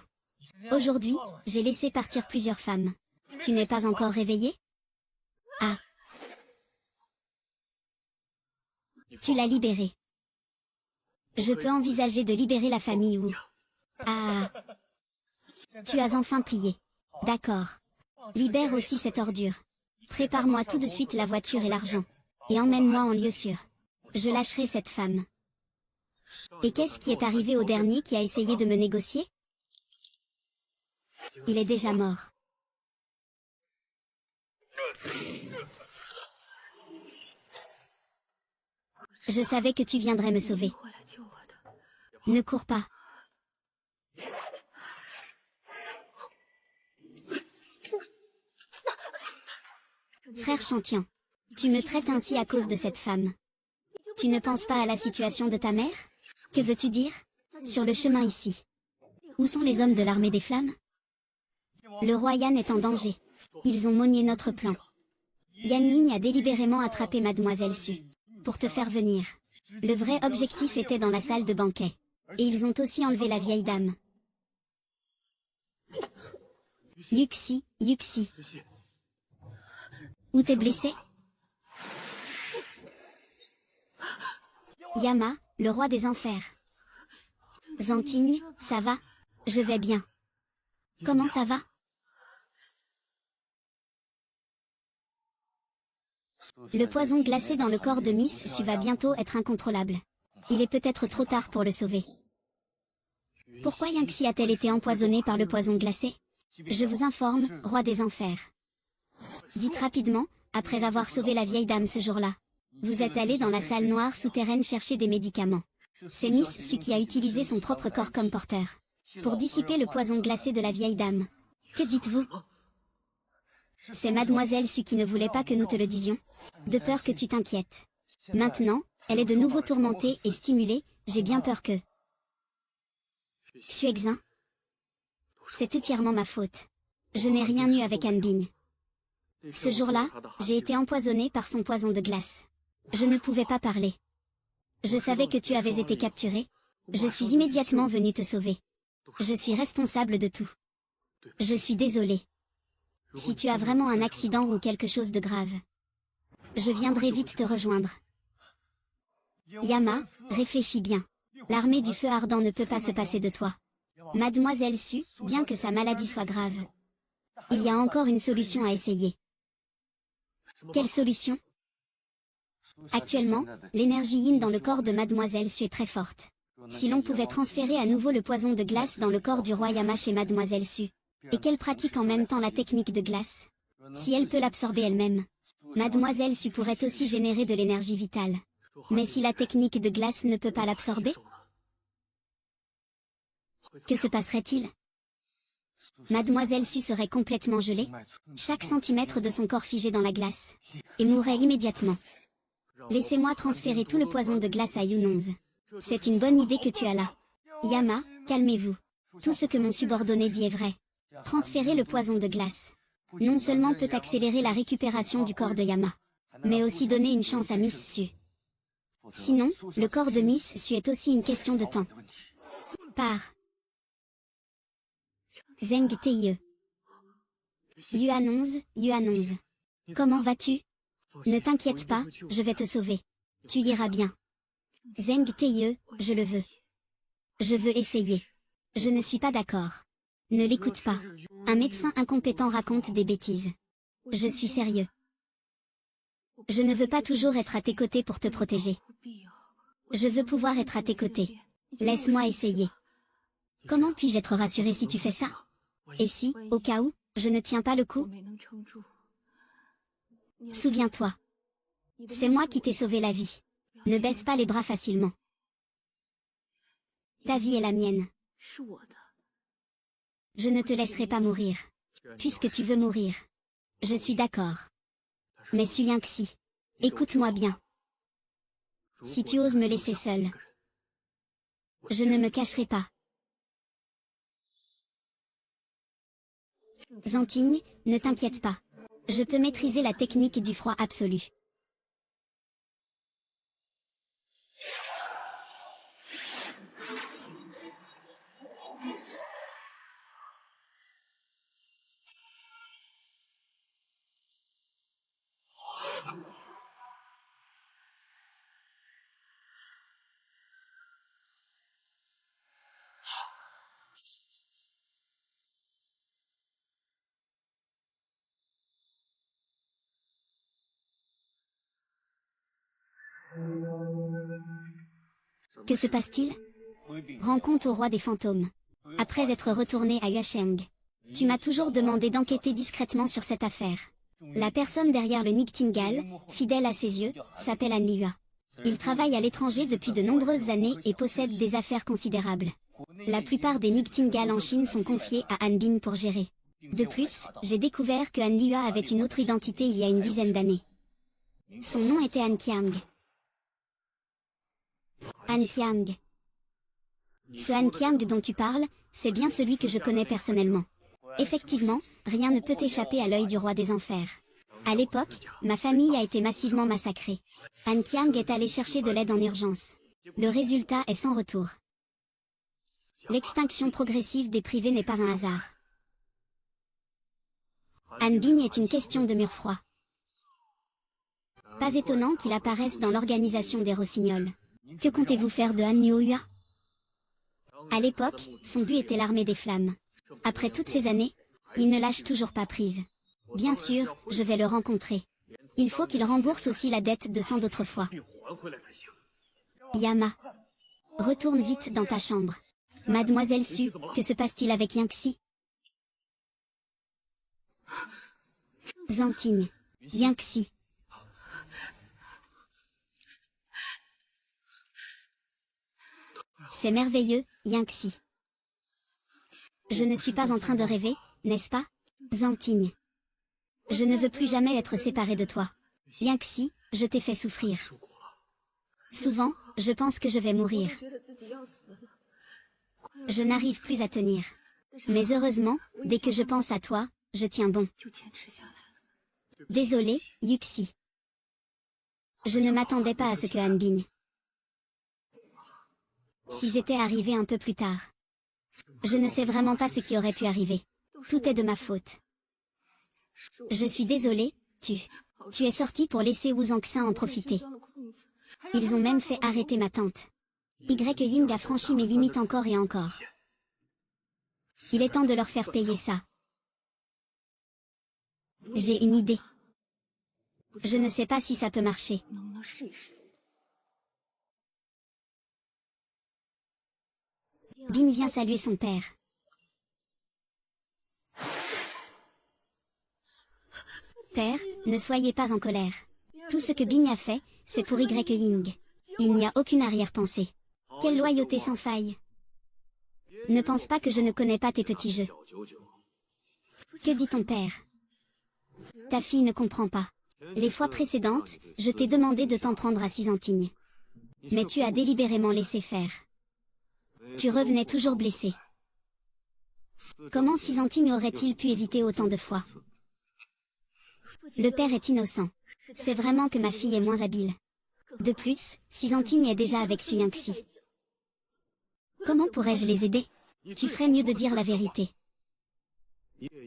Aujourd'hui, j'ai laissé partir plusieurs femmes. Tu n'es pas encore réveillé? Ah. Tu l'as libéré. Je peux envisager de libérer la famille Wu. Ah. Tu as enfin plié. D'accord. Libère aussi cette ordure. Prépare-moi tout de suite la voiture et l'argent. Et emmène-moi en lieu sûr. Je lâcherai cette femme. Et qu'est-ce qui est arrivé au dernier qui a essayé de me négocier? Il est déjà mort. Je savais que tu viendrais me sauver. Ne cours pas. Frère Chantian, tu me traites ainsi à cause de cette femme. Tu ne penses pas à la situation de ta mère? Que veux-tu dire? Sur le chemin ici. Où sont les hommes de l'armée des flammes? Le roi Yan est en danger. Ils ont monié notre plan. Yan Ying a délibérément attrapé Mademoiselle Su. Pour te faire venir. Le vrai objectif était dans la salle de banquet. Et ils ont aussi enlevé la vieille dame. Yuxi. Où t'es blessé? Yama, le roi des enfers. Zhenting, ça va? Je vais bien. Comment ça va? Le poison glacé dans le corps de Miss Su va bientôt être incontrôlable. Il est peut-être trop tard pour le sauver. Pourquoi Yangxi a-t-elle été empoisonnée par le poison glacé? Je vous informe, roi des enfers. Dites rapidement, après avoir sauvé la vieille dame ce jour-là. Vous êtes allé dans la salle noire souterraine chercher des médicaments. C'est Miss Su qui a utilisé son propre corps comme porteur. Pour dissiper le poison glacé de la vieille dame. Que dites-vous? C'est Mademoiselle Su qui ne voulait pas que nous te le disions. De peur que tu t'inquiètes. Maintenant, elle est de nouveau tourmentée et stimulée, J'ai bien peur que... Xuexin. C'est entièrement ma faute. Je n'ai rien eu avec Hanbin. Ce jour-là, j'ai été empoisonné par son poison de glace. Je ne pouvais pas parler. Je savais que tu avais été capturé. Je suis immédiatement venu te sauver. Je suis responsable de tout. Je suis désolé. Si tu as vraiment un accident ou quelque chose de grave, je viendrai vite te rejoindre. Yama, réfléchis bien. L'armée du feu ardent ne peut pas se passer de toi. Mademoiselle Su, bien que sa maladie soit grave, il y a encore une solution à essayer. Quelle solution? Actuellement, l'énergie yin dans le corps de Mademoiselle Su est très forte. Si l'on pouvait transférer à nouveau le poison de glace dans le corps du roi Yama chez Mademoiselle Su, et qu'elle pratique en même temps la technique de glace, si elle peut l'absorber elle-même, Mademoiselle Su pourrait aussi générer de l'énergie vitale. Mais si la technique de glace ne peut pas l'absorber, que se passerait-il? Mademoiselle Su serait complètement gelée, chaque centimètre de son corps figé dans la glace, et mourrait immédiatement. Laissez-moi transférer tout le poison de glace à Yunonze. C'est une bonne idée que tu as là. Yama, calmez-vous. Tout ce que mon subordonné dit est vrai. Transférer le poison de glace non seulement peut accélérer la récupération du corps de Yama, mais aussi donner une chance à Miss Su. Sinon, le corps de Miss Su est aussi une question de temps. Par Zheng Teye. Yuanonze, Yuanonze. Comment vas-tu? Ne t'inquiète pas, je vais te sauver. Tu iras bien. Zheng Teye, je le veux. Je veux essayer. Je ne suis pas d'accord. Ne l'écoute pas. Un médecin incompétent raconte des bêtises. Je suis sérieux. Je ne veux pas toujours être à tes côtés pour te protéger. Je veux pouvoir être à tes côtés. Laisse-moi essayer. Comment puis-je être rassuré si tu fais ça? Et si, au cas où, je ne tiens pas le coup? Souviens-toi. C'est moi qui t'ai sauvé la vie. Ne baisse pas les bras facilement. Ta vie est la mienne. Je ne te laisserai pas mourir. Puisque tu veux mourir. Je suis d'accord. Mais Su Yingxi, écoute-moi bien. Si tu oses me laisser seule, je ne me cacherai pas. Zantigne, ne t'inquiète pas. Je peux maîtriser la technique du froid absolu. Que se passe-t-il? Rends compte au roi des fantômes. Après être retourné à Yuasheng, tu m'as toujours demandé d'enquêter discrètement sur cette affaire. La personne derrière le Niktingal, fidèle à ses yeux, s'appelle Anliua. Il travaille à l'étranger depuis de nombreuses années et possède des affaires considérables. La plupart des Niktingal en Chine sont confiés à Hanbin pour gérer. De plus, j'ai découvert que Anliua avait une autre identité il y a une dizaine d'années. Son nom était Han Qiang. Han Qiang. Ce Han Qiang dont tu parles, c'est bien celui que je connais personnellement. Effectivement, rien ne peut échapper à l'œil du roi des enfers. À l'époque, ma famille a été massivement massacrée. Han Qiang est allé chercher de l'aide en urgence. Le résultat est sans retour. L'extinction progressive des privés n'est pas un hasard. Hanbin est une question de mur froid. Pas étonnant qu'il apparaisse dans l'organisation des Rossignols. Que comptez-vous faire de Han Liuhua? À l'époque, son but était l'armée des flammes. Après toutes ces années, il ne lâche toujours pas prise. Bien sûr, je vais le rencontrer. Il faut qu'il rembourse aussi la dette de 100 d'autrefois. Yama. Retourne vite dans ta chambre. Mademoiselle Su, que se passe-t-il avec Yingxi? Zantigne. Yingxi. C'est merveilleux, Yingxi. Je ne suis pas en train de rêver, n'est-ce pas? Zantigne. Je ne veux plus jamais être séparée de toi. Yingxi, je t'ai fait souffrir. Souvent, je pense que je vais mourir. Je n'arrive plus à tenir. Mais heureusement, dès que je pense à toi, je tiens bon. Désolé, Yuxi. Je ne m'attendais pas à ce que Hanbin. Si j'étais arrivé un peu plus tard. Je ne sais vraiment pas ce qui aurait pu arriver. Tout est de ma faute. Je suis désolée, tu es sorti pour laisser Wu Zangxin en profiter. Ils ont même fait arrêter ma tante. Ying a franchi mes limites encore et encore. Il est temps de leur faire payer ça. J'ai une idée. Je ne sais pas si ça peut marcher. Bin vient saluer son père. Père, ne soyez pas en colère. Tout ce que Bin a fait, c'est pour Ying. Il n'y a aucune arrière-pensée. Quelle loyauté sans faille. Ne pense pas que je ne connais pas tes petits jeux. Que dit ton père? Ta fille ne comprend pas. Les fois précédentes, je t'ai demandé de t'en prendre à Xizanting. Mais tu as délibérément laissé faire. Tu revenais toujours blessé. Comment Xizanting aurait-il pu éviter autant de fois? Le père est innocent. C'est vraiment que ma fille est moins habile. De plus, Xizanting est déjà avec Su Yingxi. Comment pourrais-je les aider? Tu ferais mieux de dire la vérité.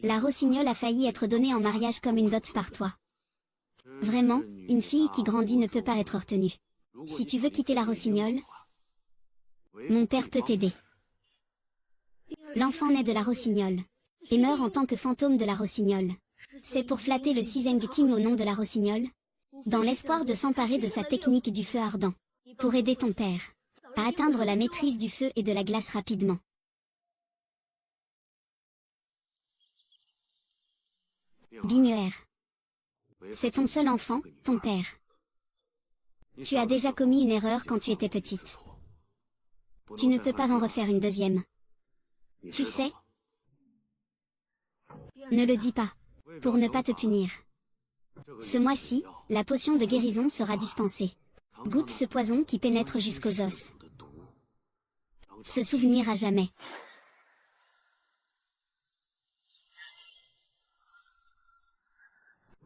La rossignole a failli être donnée en mariage comme une dot par toi. Vraiment, une fille qui grandit ne peut pas être retenue. Si tu veux quitter la rossignole, mon père peut t'aider. L'enfant naît de la rossignole et meurt en tant que fantôme de la rossignole. C'est pour flatter le Xizangting au nom de la rossignole, dans l'espoir de s'emparer de sa technique du feu ardent, pour aider ton père à atteindre la maîtrise du feu et de la glace rapidement. Binuer. C'est ton seul enfant, ton père. Tu as déjà commis une erreur quand tu étais petite. Tu ne peux pas en refaire une deuxième. Tu sais? Ne le dis pas, pour ne pas te punir. Ce mois-ci, la potion de guérison sera dispensée. Goûte ce poison qui pénètre jusqu'aux os. Se souvenir à jamais.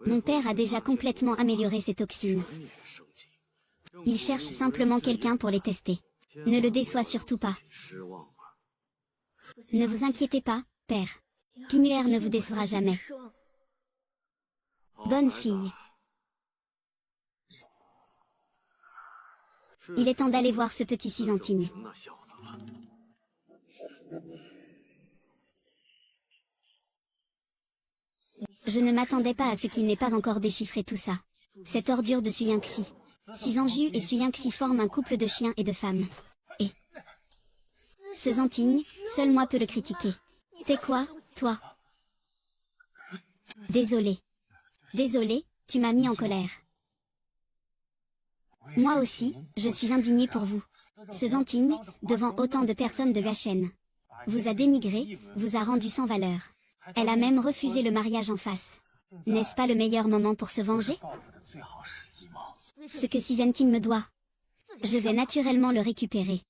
Mon père a déjà complètement amélioré ses toxines. Il cherche simplement quelqu'un pour les tester. Ne le déçois surtout pas. Ne vous inquiétez pas, père. Binuer ne vous décevra jamais. Bonne fille. Il est temps d'aller voir ce petit Xizanting. Je ne m'attendais pas à ce qu'il n'ait pas encore déchiffré tout ça. Cette ordure de Su Yingxi. Xizanju et Su Yingxi forment un couple de chiens et de femmes. Et ce Zanting, seul moi peux le critiquer. T'es quoi, toi? Désolé. Désolé, tu m'as mis en colère. Moi aussi, je suis indigné pour vous. Ce Zanting, devant autant de personnes de Huachen, vous a dénigré, vous a rendu sans valeur. Elle a même refusé le mariage en face. N'est-ce pas le meilleur moment pour se venger? Ce que Xizanting me doit, je vais naturellement le récupérer.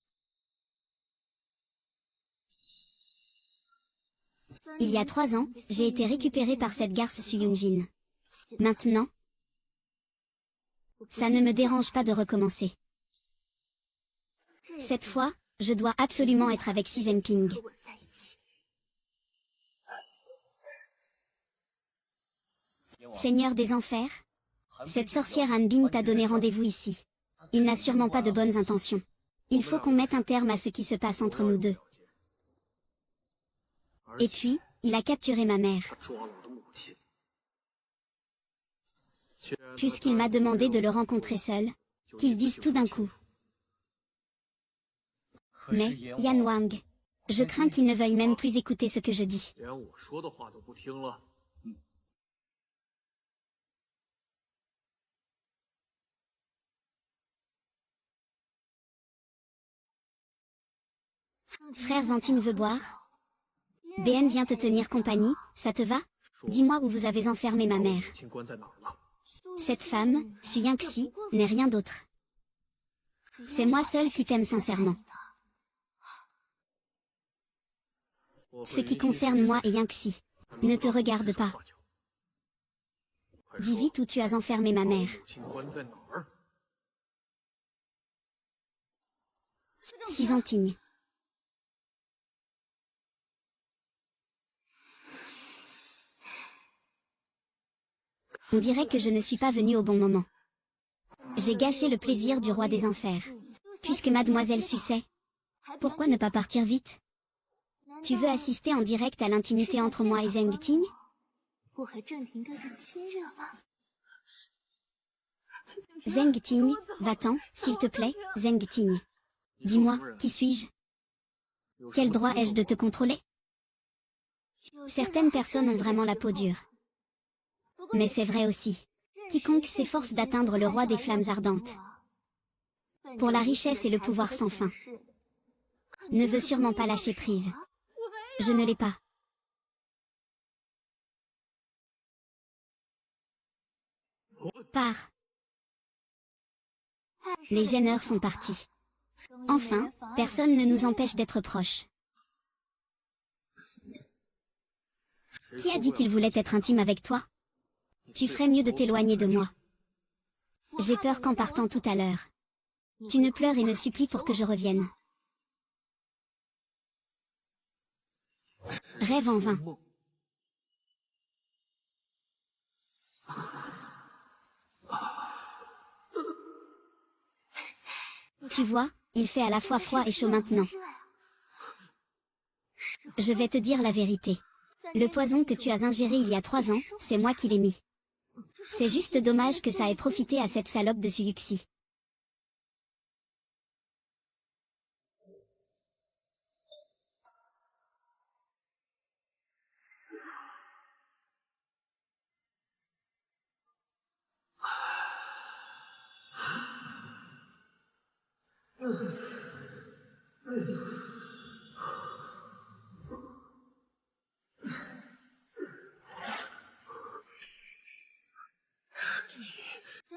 Il y a 3 ans, j'ai été récupéré par cette garce Su Yunjin. Maintenant, ça ne me dérange pas de recommencer. Cette fois, je dois absolument être avec Xizanping. Seigneur des Enfers, cette sorcière Hanbin t'a donné rendez-vous ici. Il n'a sûrement pas de bonnes intentions. Il faut qu'on mette un terme à ce qui se passe entre nous deux. Et puis, il a capturé ma mère. Puisqu'il m'a demandé de le rencontrer seul, qu'il dise tout d'un coup. Mais, Yan Wang, je crains qu'il ne veuille même plus écouter ce que je dis. Frère Zanting veut boire? BN vient te tenir compagnie, ça te va? Dis-moi où vous avez enfermé ma mère. Cette femme, Su Yingxi, n'est rien d'autre C'est moi seul qui t'aime sincèrement. Ce qui concerne moi et Yangxi ne te regarde pas. Dis vite où tu as enfermé ma mère. Xizantigne. On dirait que je ne suis pas venue au bon moment. J'ai gâché le plaisir du roi des enfers. Puisque mademoiselle Sucet, pourquoi ne pas partir vite? Tu veux assister en direct à l'intimité entre moi et Zheng Ting? Zheng Ting, va-t'en, s'il te plaît, Zheng Ting. Dis-moi, qui suis-je? Quel droit ai-je de te contrôler? Certaines personnes ont vraiment la peau dure. Mais c'est vrai aussi. Quiconque s'efforce d'atteindre le roi des flammes ardentes, pour la richesse et le pouvoir sans fin, ne veut sûrement pas lâcher prise. Je ne l'ai pas. Pars. Les gêneurs sont partis. Enfin, personne ne nous empêche d'être proches. Qui a dit qu'il voulait être intime avec toi? Tu ferais mieux de t'éloigner de moi. J'ai peur qu'en partant tout à l'heure, tu ne pleures et ne supplies pour que je revienne. Rêve en vain. Tu vois, il fait à la fois froid et chaud maintenant. Je vais te dire la vérité. Le poison que tu as ingéré il y a 3 ans, c'est moi qui l'ai mis. C'est juste dommage que ça ait profité à cette salope de Suyuxi.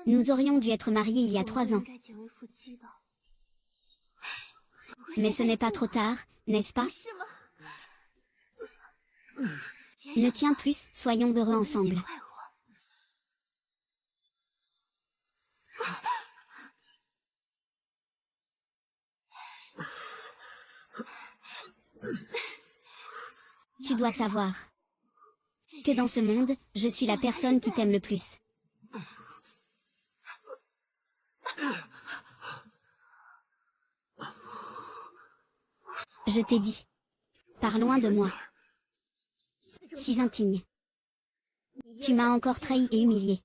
Nous aurions dû être mariés il y a 3 ans. Mais ce n'est pas trop tard, n'est-ce pas? Ne tiens plus, soyons heureux ensemble. Tu dois savoir que dans ce monde, je suis la personne qui t'aime le plus. Je t'ai dit. Pars loin de moi. Xizantigne. Tu m'as encore trahi et humilié.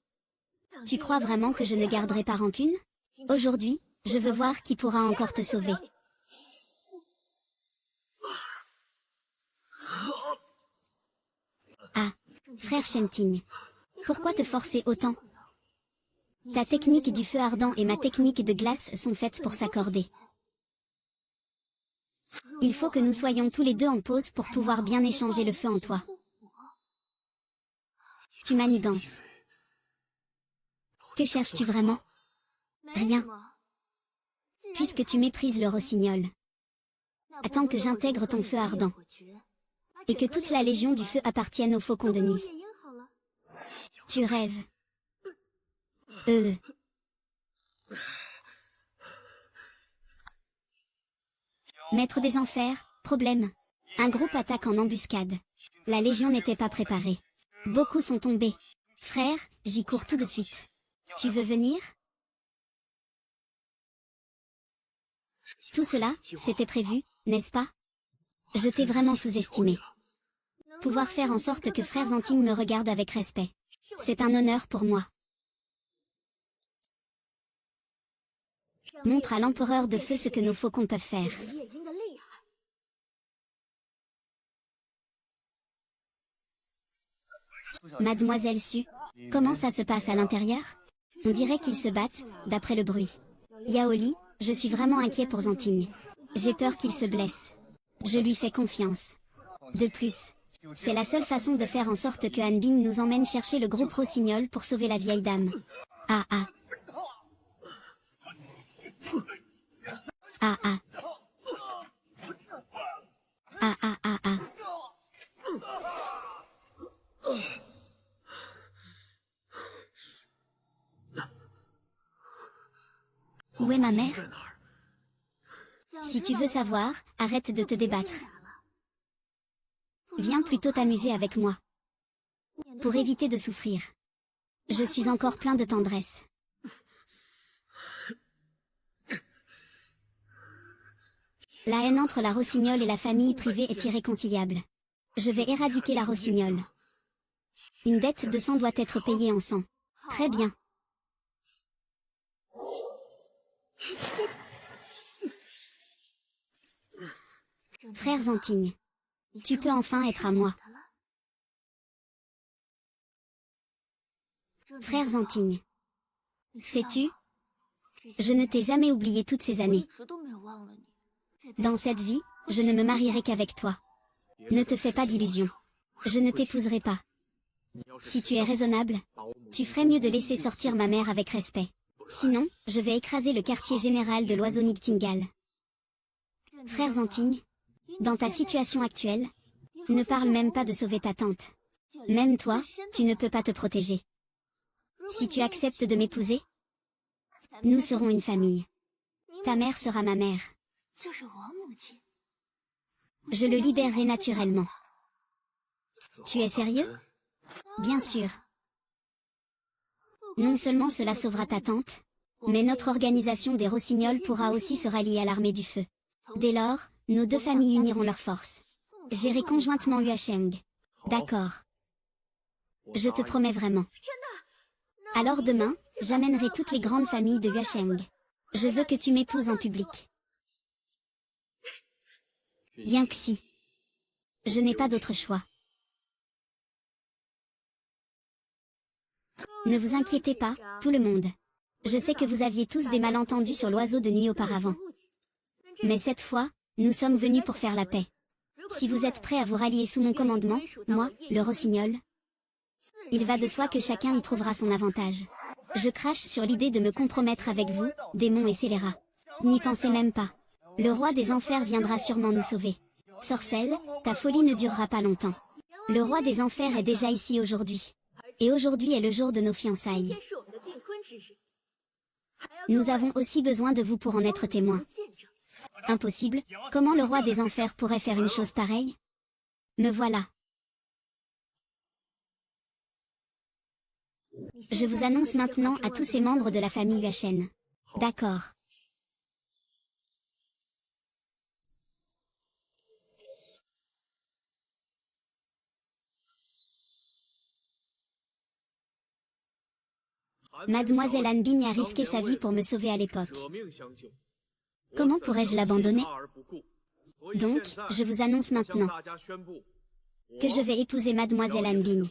Tu crois vraiment que je ne garderai pas rancune? Aujourd'hui, je veux voir qui pourra encore te sauver. Ah, frère Shenting. Pourquoi te forcer autant? Ta technique du feu ardent et ma technique de glace sont faites pour s'accorder. Il faut que nous soyons tous les deux en pause pour pouvoir bien échanger le feu en toi. Tu manigances. Que cherches-tu vraiment? Rien. Puisque tu méprises le rossignol. Attends que j'intègre ton feu ardent. Et que toute la légion du feu appartienne au faucon de nuit. Tu rêves. Maître des enfers, problème. Un groupe attaque en embuscade. La légion n'était pas préparée. Beaucoup sont tombés. Frère, j'y cours tout de suite. Tu veux venir? Tout cela, c'était prévu, n'est-ce pas? Je t'ai vraiment sous-estimé. Pouvoir faire en sorte que frère Zanting me regarde avec respect. C'est un honneur pour moi. Montre à l'empereur de feu ce que nos faucons peuvent faire. Mademoiselle Su, comment ça se passe à l'intérieur? On dirait qu'ils se battent, d'après le bruit. Yaoli, je suis vraiment inquiet pour Zanting. J'ai peur qu'il se blesse. Je lui fais confiance. De plus, c'est la seule façon de faire en sorte que Hanbin nous emmène chercher le groupe rossignol pour sauver la vieille dame. Ah ah. Ah ah. Ah ah ah ah. Où est ma mère? Si tu veux savoir, arrête de te débattre. Viens plutôt t'amuser avec moi. Pour éviter de souffrir. Je suis encore plein de tendresse. La haine entre la rossignole et la famille privée est irréconciliable. Je vais éradiquer la rossignole. Une dette de sang doit être payée en sang. Très bien. Frère Zantigne. Tu peux enfin être à moi. Frère Zantigne. Sais-tu? Je ne t'ai jamais oublié toutes ces années. Dans cette vie, je ne me marierai qu'avec toi. Ne te fais pas d'illusions. Je ne t'épouserai pas. Si tu es raisonnable, tu ferais mieux de laisser sortir ma mère avec respect. Sinon, je vais écraser le quartier général de l'oiseau Nictingal. Frère Zantigne, dans ta situation actuelle, ne parle même pas de sauver ta tante. Même toi, tu ne peux pas te protéger. Si tu acceptes de m'épouser, nous serons une famille. Ta mère sera ma mère. Je le libérerai naturellement. Tu es sérieux? Bien sûr. Non seulement cela sauvera ta tante, mais notre organisation des Rossignols pourra aussi se rallier à l'armée du feu. Dès lors, nos deux familles uniront leurs forces. Gérer conjointement Yuasheng. D'accord. Je te promets vraiment. Alors demain, j'amènerai toutes les grandes familles de Yuasheng. Je veux que tu m'épouses en public. Bien que si. Je n'ai pas d'autre choix. Ne vous inquiétez pas, tout le monde. Je sais que vous aviez tous des malentendus sur l'oiseau de nuit auparavant. Mais cette fois, nous sommes venus pour faire la paix. Si vous êtes prêts à vous rallier sous mon commandement, moi, le rossignol, il va de soi que chacun y trouvera son avantage. Je crache sur l'idée de me compromettre avec vous, démons et scélérats. N'y pensez même pas. Le roi des enfers viendra sûrement nous sauver. Sorcelle, ta folie ne durera pas longtemps. Le roi des enfers est déjà ici aujourd'hui. Et aujourd'hui est le jour de nos fiançailles. Nous avons aussi besoin de vous pour en être témoins. Impossible, comment le roi des enfers pourrait faire une chose pareille? Me voilà. Je vous annonce maintenant à tous ces membres de la famille Yuashen. D'accord. Mademoiselle Hanbin a risqué sa vie pour me sauver à l'époque. Comment pourrais-je l'abandonner? Donc, je vous annonce maintenant que je vais épouser Mademoiselle Hanbin.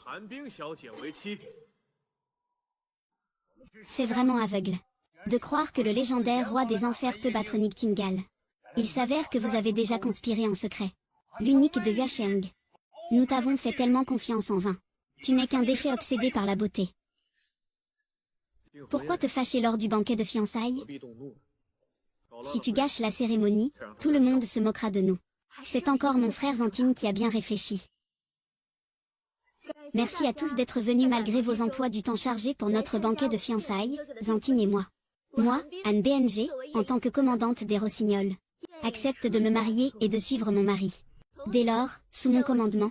C'est vraiment aveugle de croire que le légendaire roi des enfers peut battre Nictingal. Il s'avère que vous avez déjà conspiré en secret. L'unique de Yuasheng. Nous t'avons fait tellement confiance en vain. Tu n'es qu'un déchet obsédé par la beauté. Pourquoi te fâcher lors du banquet de fiançailles? Si tu gâches la cérémonie, tout le monde se moquera de nous. C'est encore mon frère Zantigne qui a bien réfléchi. Merci à tous d'être venus malgré vos emplois du temps chargés pour notre banquet de fiançailles, Zantigne et moi. Moi, Anne BNG, en tant que commandante des Rossignols, accepte de me marier et de suivre mon mari. Dès lors, sous mon commandement,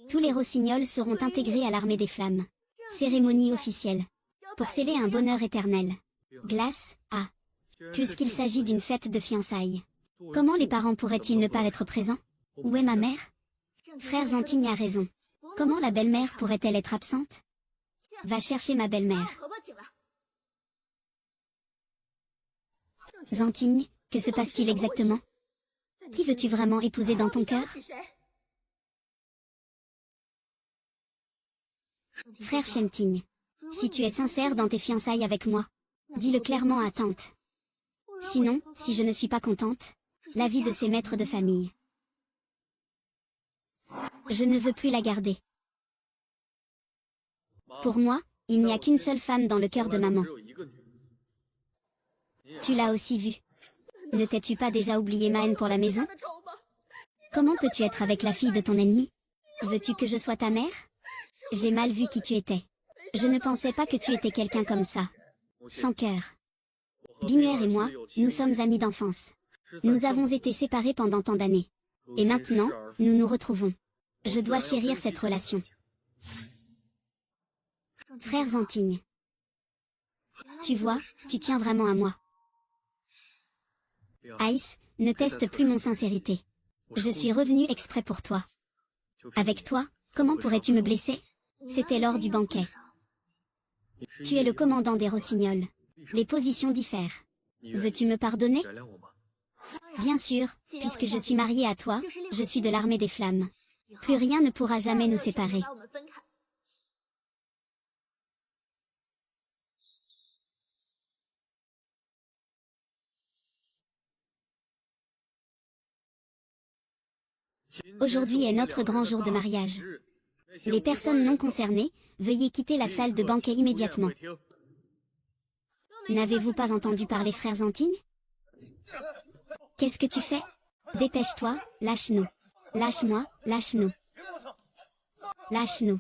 tous les Rossignols seront intégrés à l'armée des flammes. Cérémonie officielle. Pour sceller un bonheur éternel. Glace, ah. Puisqu'il s'agit d'une fête de fiançailles. Comment les parents pourraient-ils ne pas être présents? Où est ma mère? Frère Zantigne a raison. Comment la belle-mère pourrait-elle être absente? Va chercher ma belle-mère. Zantigne, que se passe-t-il exactement? Qui veux-tu vraiment épouser dans ton cœur? Frère Shenting, si tu es sincère dans tes fiançailles avec moi, dis-le clairement à tante. Sinon, si je ne suis pas contente, la vie de ces maîtres de famille. Je ne veux plus la garder. Pour moi, il n'y a qu'une seule femme dans le cœur de maman. Tu l'as aussi vue. Ne t'es-tu pas déjà oublié ma haine pour la maison? Comment peux-tu être avec la fille de ton ennemi? Veux-tu que je sois ta mère? J'ai mal vu qui tu étais. Je ne pensais pas que tu étais quelqu'un comme ça. Sans cœur. Bimuer et moi, nous sommes amis d'enfance. Nous avons été séparés pendant tant d'années. Et maintenant, nous nous retrouvons. Je dois chérir cette relation. Frère Zantigne. Tu vois, tu tiens vraiment à moi. Ice, ne teste plus mon sincérité. Je suis revenu exprès pour toi. Avec toi, comment pourrais-tu me blesser? C'était lors du banquet. Tu es le commandant des Rossignols. Les positions diffèrent. Veux-tu me pardonner? Bien sûr, puisque je suis mariée à toi, je suis de l'armée des flammes. Plus rien ne pourra jamais nous séparer. Aujourd'hui est notre grand jour de mariage. Les personnes non concernées, veuillez quitter la salle de banquet immédiatement. N'avez-vous pas entendu parler frère Zantigne? Qu'est-ce que tu fais? Dépêche-toi, lâche-nous. Lâche-moi, lâche-nous. Lâche-nous.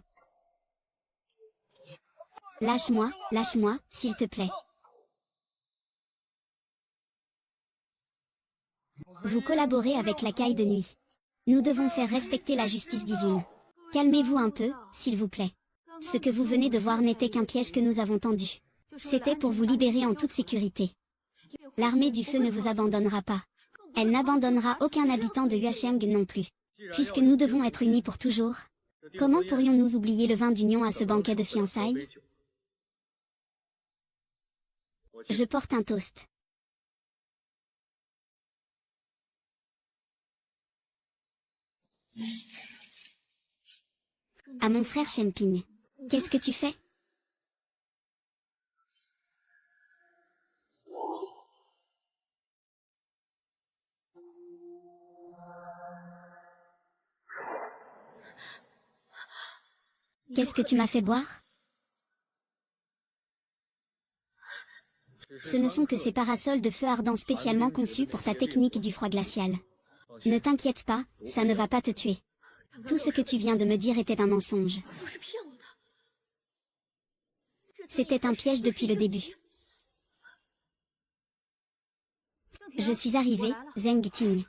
Lâche-moi, lâche-moi, s'il te plaît. Vous collaborez avec la caille de nuit. Nous devons faire respecter la justice divine. Calmez-vous un peu, s'il vous plaît. Ce que vous venez de voir n'était qu'un piège que nous avons tendu. C'était pour vous libérer en toute sécurité. L'armée du feu ne vous abandonnera pas. Elle n'abandonnera aucun habitant de Yuasheng non plus. Puisque nous devons être unis pour toujours. Comment pourrions-nous oublier le vin d'union à ce banquet de fiançailles? Je porte un toast. À mon frère Shemping. Qu'est-ce que tu fais? Qu'est-ce que tu m'as fait boire? Ce ne sont que ces parasols de feu ardent spécialement conçus pour ta technique du froid glacial. Ne t'inquiète pas, ça ne va pas te tuer. Tout ce que tu viens de me dire était un mensonge. C'était un piège depuis le début. Je suis arrivé, Zheng Ting.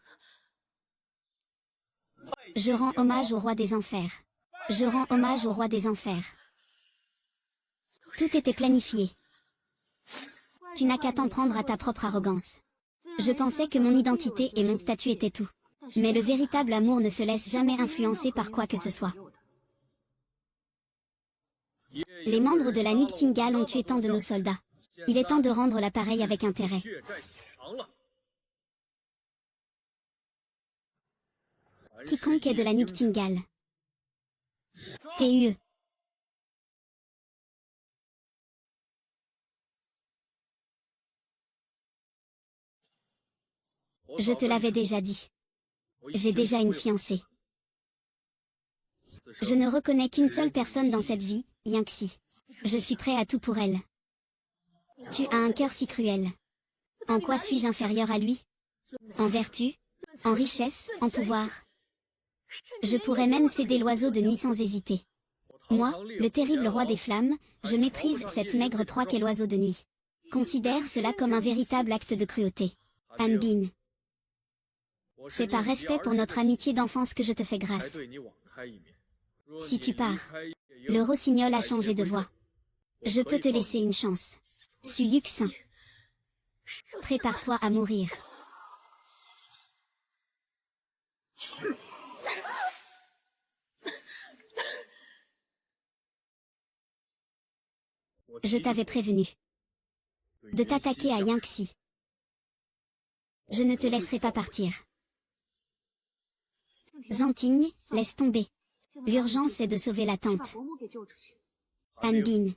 Je rends hommage au roi des enfers. Je rends hommage au roi des enfers. Tout était planifié. Tu n'as qu'à t'en prendre à ta propre arrogance. Je pensais que mon identité et mon statut étaient tout. Mais le véritable amour ne se laisse jamais influencer par quoi que ce soit. Les membres de la Niktingal ont tué tant de nos soldats. Il est temps de rendre l'appareil avec intérêt. Quiconque est de la Niktingal. TUE. Je te l'avais déjà dit. J'ai déjà une fiancée. Je ne reconnais qu'une seule personne dans cette vie, Yangxi. Je suis prêt à tout pour elle. Tu as un cœur si cruel. En quoi suis-je inférieur à lui? En vertu? En richesse? En pouvoir? Je pourrais même céder l'oiseau de nuit sans hésiter. Moi, le terrible roi des flammes, je méprise cette maigre proie qu'est l'oiseau de nuit. Considère cela comme un véritable acte de cruauté. Hanbin. C'est par respect pour notre amitié d'enfance que je te fais grâce. Si tu pars, le rossignol a changé de voix. Je peux te laisser une chance. Su Yuxin. Prépare-toi à mourir. Je t'avais prévenu de t'attaquer à Yangxi. Je ne te laisserai pas partir. Zantigne, laisse tomber. L'urgence est de sauver la tante. Hanbin.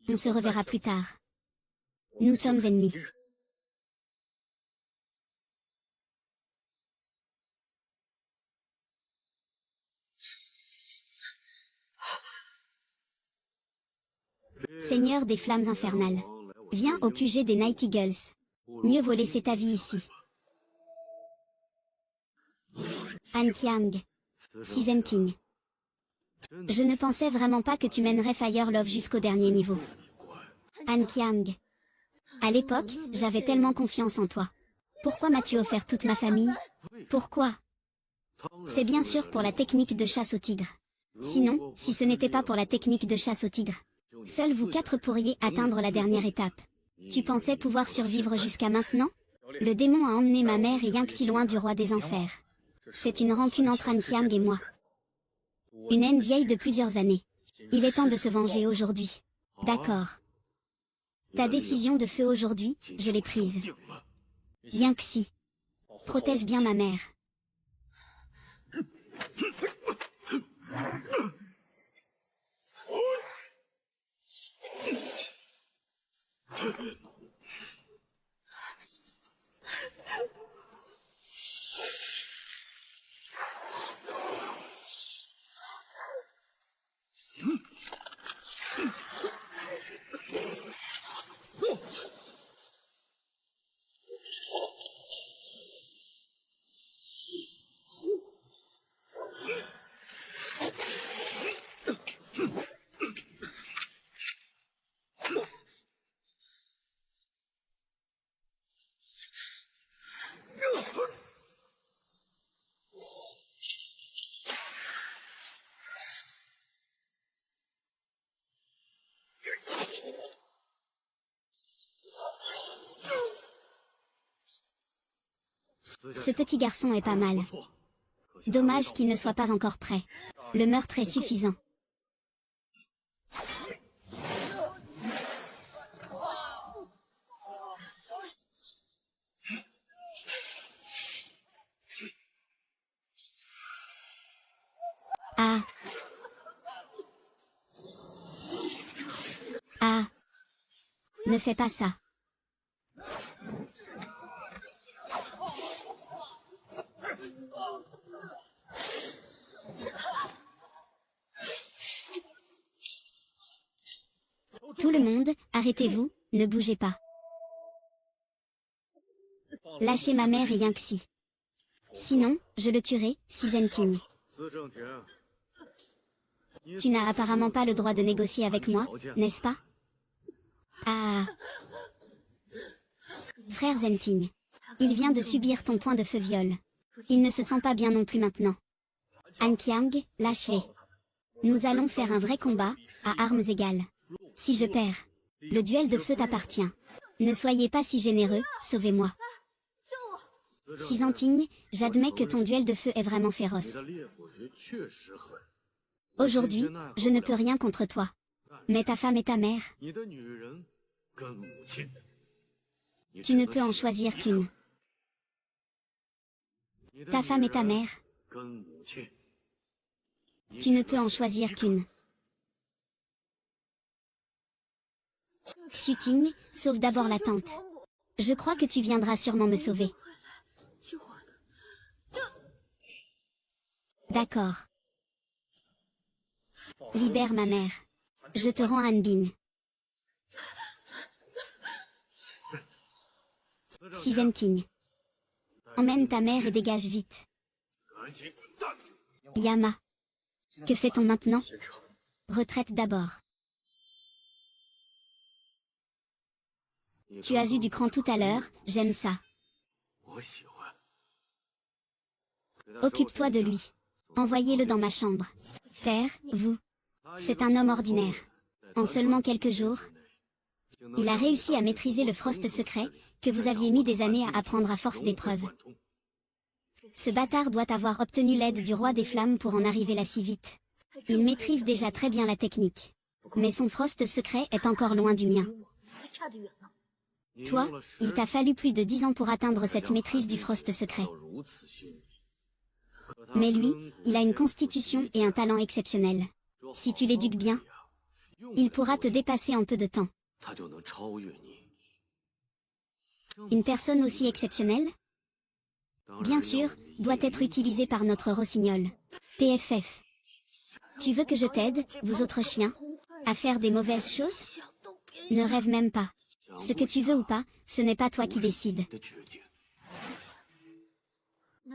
On se reverra plus tard. Nous sommes ennemis. Seigneur des flammes infernales. Viens au QG des Night Eagles. Mieux vaut laisser ta vie ici. Han Kiang. Sizenting. Je ne pensais vraiment pas que tu mènerais Fire Love jusqu'au dernier niveau. Han Kiang. À l'époque, j'avais tellement confiance en toi. Pourquoi m'as-tu offert toute ma famille? Pourquoi? C'est bien sûr pour la technique de chasse au tigre. Sinon, si ce n'était pas pour la technique de chasse au tigre, seuls vous quatre pourriez atteindre la dernière étape. Tu pensais pouvoir survivre jusqu'à maintenant? Le démon a emmené ma mère et Yangtze loin du roi des enfers. C'est une rancune entre Han Kiang et moi. Une haine vieille de plusieurs années. Il est temps de se venger aujourd'hui. D'accord. Ta décision de feu aujourd'hui, je l'ai prise. Yangtze. Protège bien ma mère. Ce petit garçon est pas mal. Dommage qu'il ne soit pas encore prêt. Le meurtre est suffisant. Ah. Ah. Ne fais pas ça. Tout le monde, arrêtez-vous, ne bougez pas. Lâchez ma mère et Yangtze. Sinon, je le tuerai, Sizenting. Tu n'as apparemment pas le droit de négocier avec moi, n'est-ce pas? Ah. Frère Zenting. Il vient de subir ton point de feu viol. Il ne se sent pas bien non plus maintenant. Han Kiang, lâche-les. Nous allons faire un vrai combat, à armes égales. Si je perds, le duel de feu t'appartient. Ne soyez pas si généreux, sauvez-moi. Sizenting, j'admets que ton duel de feu est vraiment féroce. Aujourd'hui, je ne peux rien contre toi. Mais ta femme et ta mère, tu ne peux en choisir qu'une. Ta femme et ta mère, tu ne peux en choisir qu'une. Suting, sauve d'abord la tante. Je crois que tu viendras sûrement me sauver. D'accord. Libère ma mère. Je te rends Hanbin. Sizenting. Emmène ta mère et dégage vite. Yama. Que fait-on maintenant? Retraite d'abord. Tu as eu du cran tout à l'heure, j'aime ça. Occupe-toi de lui. Envoyez-le dans ma chambre. Père, vous. C'est un homme ordinaire. En seulement quelques jours, il a réussi à maîtriser le Frost secret, que vous aviez mis des années à apprendre à force d'épreuves. Ce bâtard doit avoir obtenu l'aide du roi des flammes pour en arriver là si vite. Il maîtrise déjà très bien la technique. Mais son Frost secret est encore loin du mien. Toi, il t'a fallu plus de 10 ans pour atteindre cette maîtrise du Frost secret. Mais lui, il a une constitution et un talent exceptionnels. Si tu l'éduques bien, il pourra te dépasser en peu de temps. Une personne aussi exceptionnelle, bien sûr, doit être utilisée par notre rossignol. PFF. Tu veux que je t'aide, vous autres chiens, à faire des mauvaises choses? Ne rêve même pas. Ce que tu veux ou pas, ce n'est pas toi qui décides.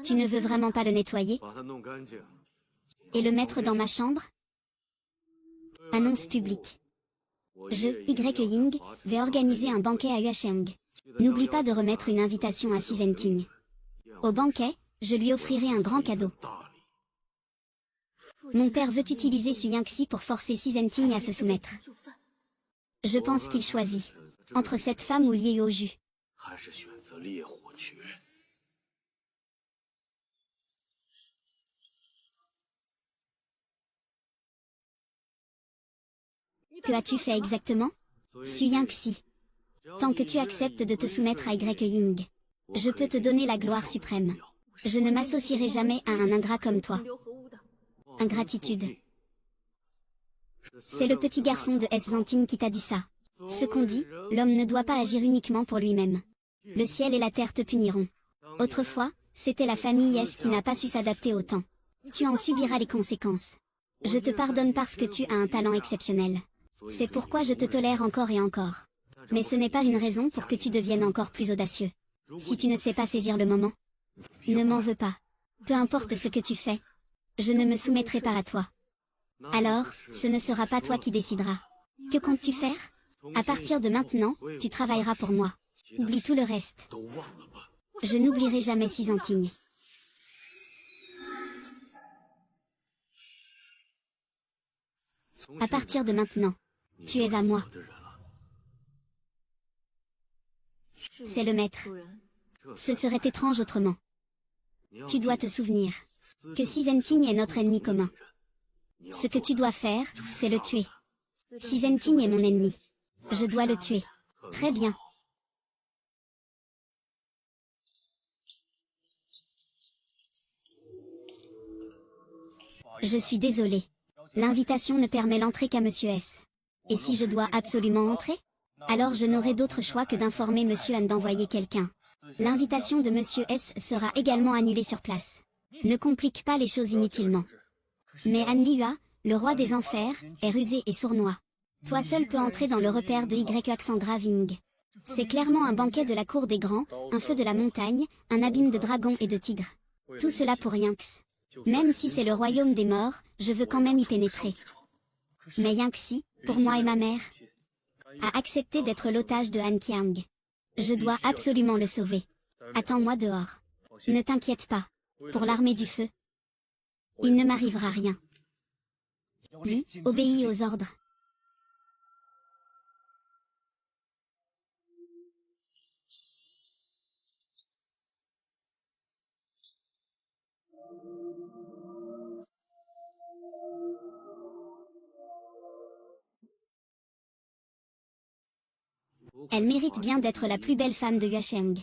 Tu ne veux vraiment pas le nettoyer et le mettre dans ma chambre? Annonce publique. Je, Y Ying, vais organiser un banquet à Yuesheng. N'oublie pas de remettre une invitation à Si Zhenting. Au banquet, je lui offrirai un grand cadeau. Mon père veut utiliser Su Yingxi pour forcer Si Zhenting à se soumettre. Je pense qu'il choisit entre cette femme ou Lié Yuju. Que as-tu fait exactement? Su Yingxi. Tant que tu acceptes de te soumettre à Y Ying, je peux te donner la gloire suprême. Je ne m'associerai jamais à un ingrat comme toi. Ingratitude. C'est le petit garçon de S. Zhenting qui t'a dit ça. Ce qu'on dit, l'homme ne doit pas agir uniquement pour lui-même. Le ciel et la terre te puniront. Autrefois, c'était la famille S qui n'a pas su s'adapter au temps. Tu en subiras les conséquences. Je te pardonne parce que tu as un talent exceptionnel. C'est pourquoi je te tolère encore et encore. Mais ce n'est pas une raison pour que tu deviennes encore plus audacieux. Si tu ne sais pas saisir le moment, ne m'en veux pas. Peu importe ce que tu fais, je ne me soumettrai pas à toi. Alors, ce ne sera pas toi qui décideras. Que comptes-tu faire? À partir de maintenant, tu travailleras pour moi. Oublie tout le reste. Je n'oublierai jamais Si Zhenting. À partir de maintenant, tu es à moi. C'est le maître. Ce serait étrange autrement. Tu dois te souvenir que Si Zhenting est notre ennemi commun. Ce que tu dois faire, c'est le tuer. Si Zhenting est mon ennemi, je dois le tuer. Très bien. Je suis désolé. L'invitation ne permet l'entrée qu'à Monsieur S. Et si je dois absolument entrer? Alors je n'aurai d'autre choix que d'informer Monsieur Han d'envoyer quelqu'un. L'invitation de Monsieur S sera également annulée sur place. Ne complique pas les choses inutilement. Mais Han Liyue, le roi des enfers, est rusé et sournois. Toi seul peux entrer dans le repère de Yxandra Ving. C'est clairement un banquet de la cour des grands, un feu de la montagne, un abîme de dragons et de tigres. Tout cela pour Yingxi. Même si c'est le royaume des morts, je veux quand même y pénétrer. Mais Yingxi, pour moi et ma mère, a accepté d'être l'otage de Han Qiang. Je dois absolument le sauver. Attends-moi dehors. Ne t'inquiète pas. Pour l'armée du feu, il ne m'arrivera rien. Li, obéis aux ordres. Elle mérite bien d'être la plus belle femme de Yuesheng.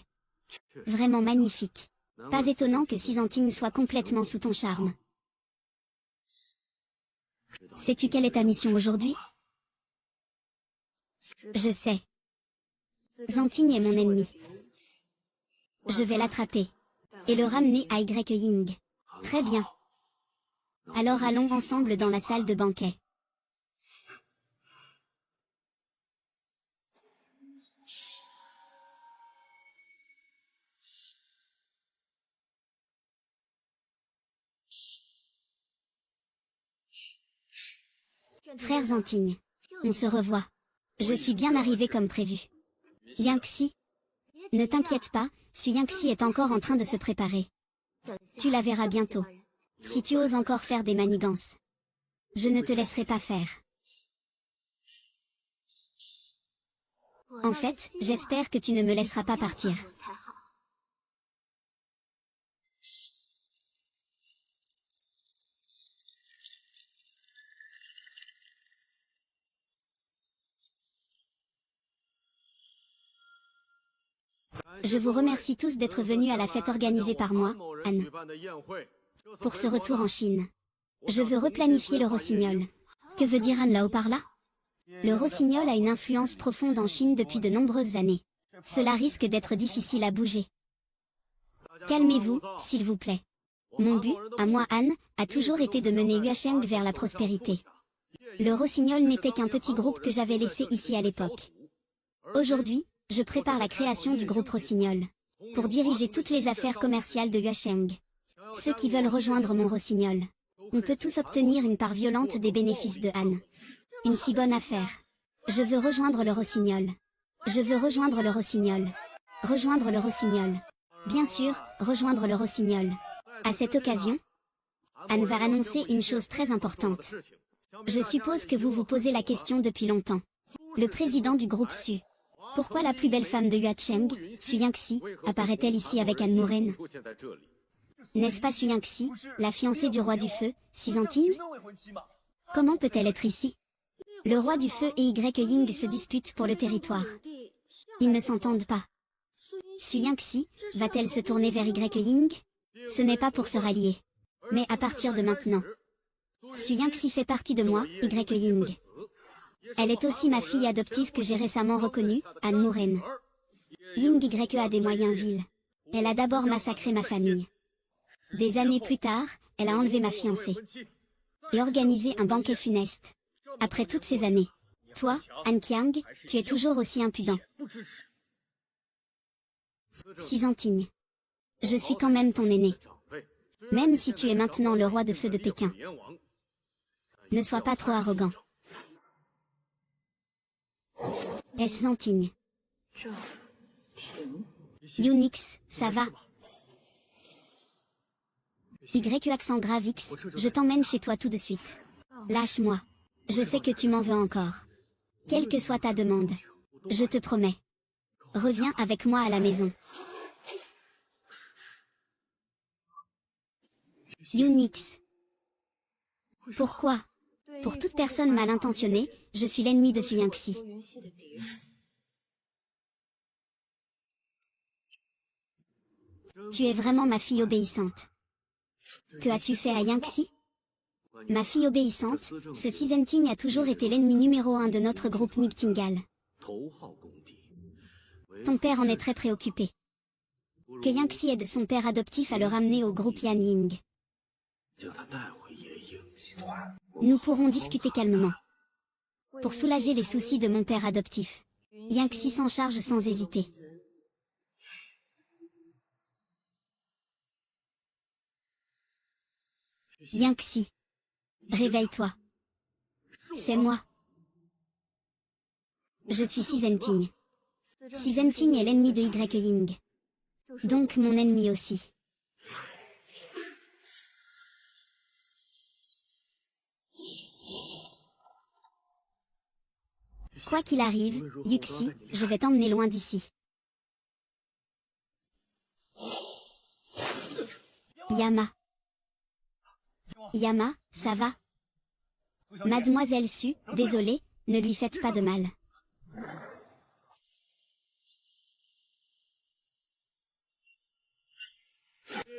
Vraiment magnifique. Pas étonnant que Si Zhenting soit complètement sous ton charme. Sais-tu quelle est ta mission aujourd'hui? Je sais. Zhenting est mon ennemi. Je vais l'attraper et le ramener à Y Ying. Très bien. Alors allons ensemble dans la salle de banquet. Frère Zhenting, on se revoit. Je suis bien arrivé comme prévu. Yingxi, ne t'inquiète pas, Su Yingxi est encore en train de se préparer. Tu la verras bientôt. Si tu oses encore faire des manigances, je ne te laisserai pas faire. En fait, j'espère que tu ne me laisseras pas partir. Je vous remercie tous d'être venus à la fête organisée par moi, Han, pour ce retour en Chine. Je veux replanifier le rossignol. Que veut dire Han là-haut par là? Le rossignol a une influence profonde en Chine depuis de nombreuses années. Cela risque d'être difficile à bouger. Calmez-vous, s'il vous plaît. Mon but, à moi Han, a toujours été de mener Yuesheng vers la prospérité. Le rossignol n'était qu'un petit groupe que j'avais laissé ici à l'époque. Aujourd'hui, je prépare la création du groupe rossignol. pour diriger toutes les affaires commerciales de Yuesheng. Ceux qui veulent rejoindre mon rossignol. On peut tous obtenir une part violente des bénéfices de Han. Une si bonne affaire. Je veux rejoindre le rossignol. Je veux rejoindre le rossignol. Rejoindre le rossignol. Bien sûr, rejoindre le rossignol. À cette occasion, Han va annoncer une chose très importante. Je suppose que vous vous posez la question depuis longtemps. Le président du groupe Su. Pourquoi la plus belle femme de Yuesheng, Su Yangxi, apparaît-elle ici avec Han Muren? N'est-ce pas Su Yangxi, la fiancée du roi du feu, Xizanting? Comment peut-elle être ici? Le roi du feu et Ying se disputent pour le territoire. Ils ne s'entendent pas. Su Yangxi, va-t-elle se tourner vers Ying? Ce n'est pas pour se rallier. Mais à partir de maintenant, Su Yangxi fait partie de moi, Ying. Elle est aussi ma fille adoptive que j'ai récemment reconnue, Han Muren. Ying a des moyens vils. Elle a d'abord massacré ma famille. Des années plus tard, elle a enlevé ma fiancée. Et organisé un banquet funeste. Après toutes ces années. Toi, Han Qiang, tu es toujours aussi impudent. Xizanting. Je suis quand même ton aîné. Même si tu es maintenant le roi de feu de Pékin. Ne sois pas trop arrogant. Xizanting. Unix, ça va. YE accent grave X, je t'emmène chez toi tout de suite. Lâche-moi. Je sais que tu m'en veux encore. Quelle que soit ta demande. Je te promets. Reviens avec moi à la maison. Unix. Pourquoi? Pour toute personne mal intentionnée, je suis l'ennemi de Su Yangxi. Tu es vraiment ma fille obéissante. Que as-tu fait à Yangxi? Ma fille obéissante, ce Xizanting a toujours été l'ennemi numéro 1 de notre groupe Nigtingal. Ton père en est très préoccupé. Que Yangxi aide son père adoptif à le ramener au groupe Yan Ying. Nous pourrons discuter calmement. Pour soulager les soucis de mon père adoptif. Yangxi s'en charge sans hésiter. Yangxi. Réveille-toi. C'est moi. Je suis Xizanting. Xizanting est l'ennemi de Ying. Donc mon ennemi aussi. Quoi qu'il arrive, Yuxi, je vais t'emmener loin d'ici. Yama. Yama, ça va? Mademoiselle Su, désolée, ne lui faites pas de mal.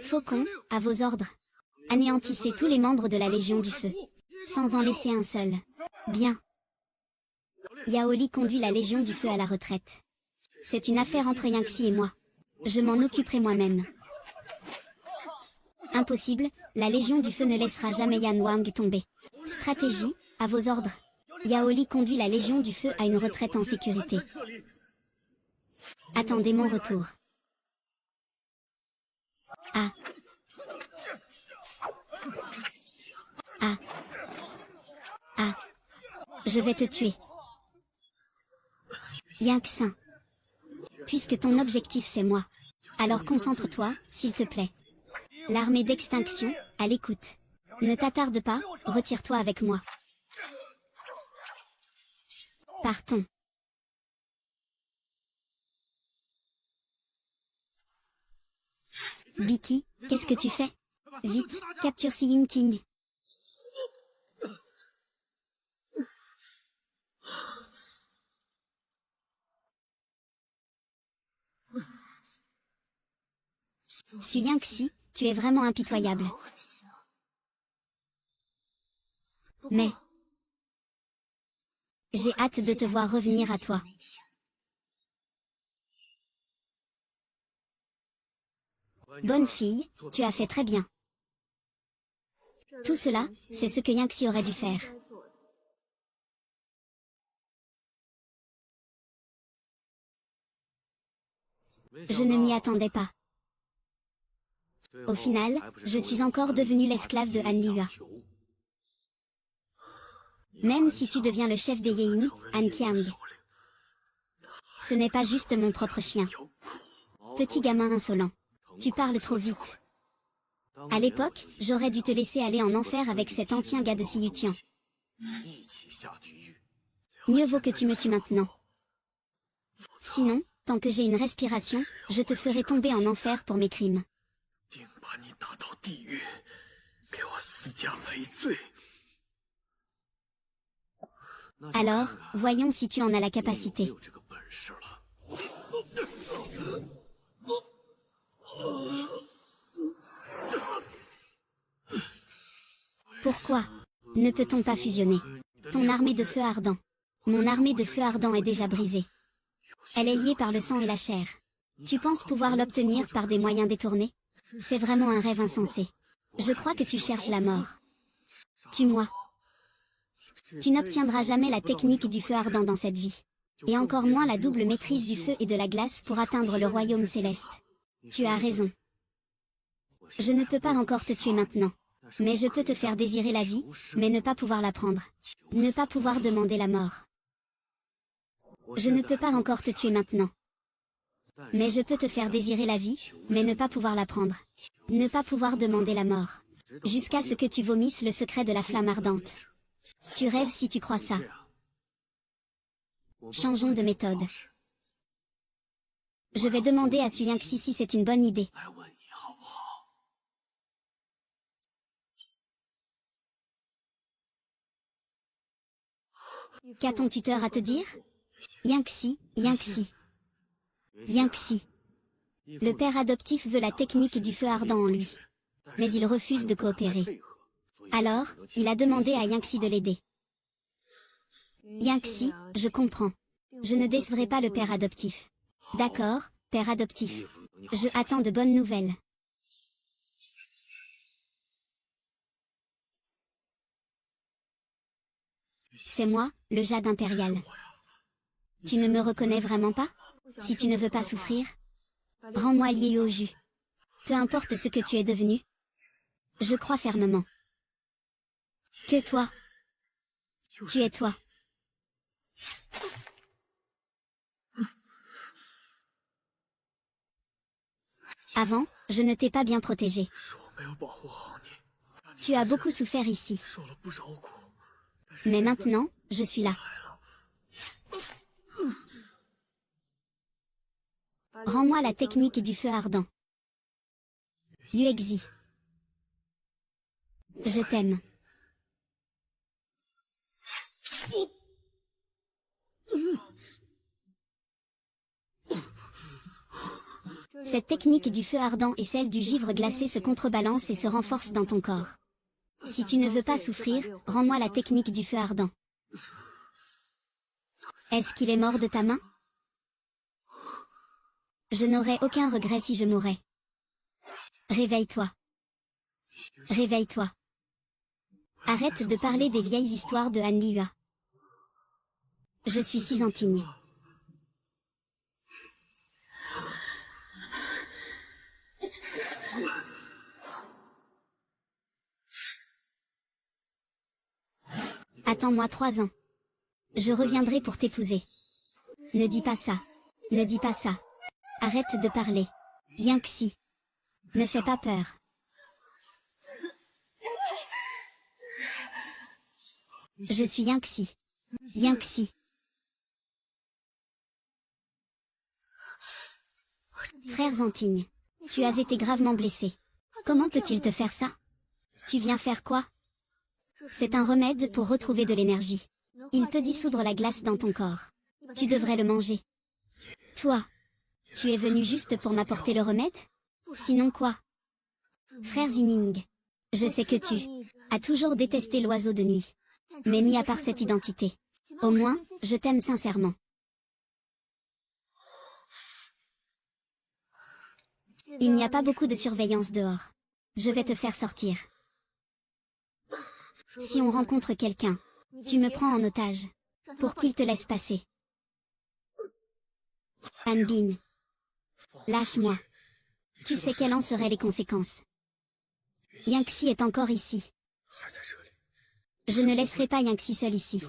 Faucon, à vos ordres. Anéantissez tous les membres de la Légion du Feu. Sans en laisser un seul. Bien. Yaoli conduit la Légion du Feu à la retraite. C'est une affaire entre Yangxi et moi. Je m'en occuperai moi-même. Impossible, la Légion du Feu ne laissera jamais Yan Wang tomber. Stratégie, à vos ordres. Yaoli conduit la Légion du Feu à une retraite en sécurité. Attendez mon retour. Ah. Ah. Ah. Je vais te tuer. Yangxin. Puisque ton objectif c'est moi. Alors concentre-toi, s'il te plaît. L'armée d'extinction, à l'écoute. Ne t'attarde pas, retire-toi avec moi. Partons. Biki, qu'est-ce que tu fais? Vite, capture Xizanting. Su Yangxi, tu es vraiment impitoyable. Mais j'ai hâte de te voir revenir à toi. Bonne fille, tu as fait très bien. Tout cela, c'est ce que Yangxi aurait dû faire. Je ne m'y attendais pas. Au final, je suis encore devenue l'esclave de Han Liyue. Même si tu deviens le chef des Yeini, Han Qiang. Ce n'est pas juste mon propre chien. Petit gamin insolent. Tu parles trop vite. À l'époque, j'aurais dû te laisser aller en enfer avec cet ancien gars de Siyutian. Mieux vaut que tu me tues maintenant. Sinon, tant que j'ai une respiration, je te ferai tomber en enfer pour mes crimes. Alors, voyons si tu en as la capacité. Pourquoi ne peut-on pas fusionner ton armée de feu ardent? Mon armée de feu ardent est déjà brisée. Elle est liée par le sang et la chair. Tu penses pouvoir l'obtenir par des moyens détournés? C'est vraiment un rêve insensé. Je crois que tu cherches la mort. Tue-moi. Tu n'obtiendras jamais la technique du feu ardent dans cette vie. Et encore moins la double maîtrise du feu et de la glace pour atteindre le royaume céleste. Tu as raison. Je ne peux pas encore te tuer maintenant. Mais je peux te faire désirer la vie, mais ne pas pouvoir la prendre. Ne pas pouvoir demander la mort. Je ne peux pas encore te tuer maintenant. Mais je peux te faire désirer la vie, mais ne pas pouvoir la prendre. Ne pas pouvoir demander la mort. Jusqu'à ce que tu vomisses le secret de la flamme ardente. Tu rêves si tu crois ça. Changeons de méthode. Je vais demander à Su Yangxi si c'est une bonne idée. Qu'a ton tuteur à te dire? Yangxi, Yangxi. Yangxi. Le père adoptif veut la technique du feu ardent en lui. Mais il refuse de coopérer. Alors, il a demandé à Yangxi de l'aider. Yangxi, je comprends. Je ne décevrai pas le père adoptif. D'accord, père adoptif. Je attends de bonnes nouvelles. C'est moi, le jade impérial. Tu ne me reconnais vraiment pas? Si tu ne veux pas souffrir, rends-moi lié au jus. Peu importe ce que tu es devenu. Je crois fermement. Que toi. Tu es toi. Avant, je ne t'ai pas bien protégé. Tu as beaucoup souffert ici. Mais maintenant, je suis là. Rends-moi la technique du feu ardent. Yuexi. Je t'aime. Cette technique du feu ardent et celle du givre glacé se contrebalancent et se renforcent dans ton corps. Si tu ne veux pas souffrir, rends-moi la technique du feu ardent. Est-ce qu'il est mort de ta main? Je n'aurais aucun regret si je mourais. Réveille-toi. Réveille-toi. Arrête de parler des vieilles histoires de Han Liyue. Je suis Sizantigne. Attends-moi 3 ans. Je reviendrai pour t'épouser. Ne dis pas ça. Ne dis pas ça. Arrête de parler. Yangxi. Ne fais pas peur. Je suis Yangxi. Yangxi. Frère Zantigne. Tu as été gravement blessé. Comment peut-il te faire ça? Tu viens faire quoi? C'est un remède pour retrouver de l'énergie. Il peut dissoudre la glace dans ton corps. Tu devrais le manger. Toi, tu es venu juste pour m'apporter le remède? Sinon quoi? Frère Zining, je sais que tu as toujours détesté l'oiseau de nuit. Mais mis à part cette identité, au moins, je t'aime sincèrement. Il n'y a pas beaucoup de surveillance dehors. Je vais te faire sortir. Si on rencontre quelqu'un, tu me prends en otage, pour qu'il te laisse passer. Hanbin. Lâche-moi. Tu sais quelles en seraient les conséquences. Yangxi est encore ici. Je ne laisserai pas Yangxi seul ici.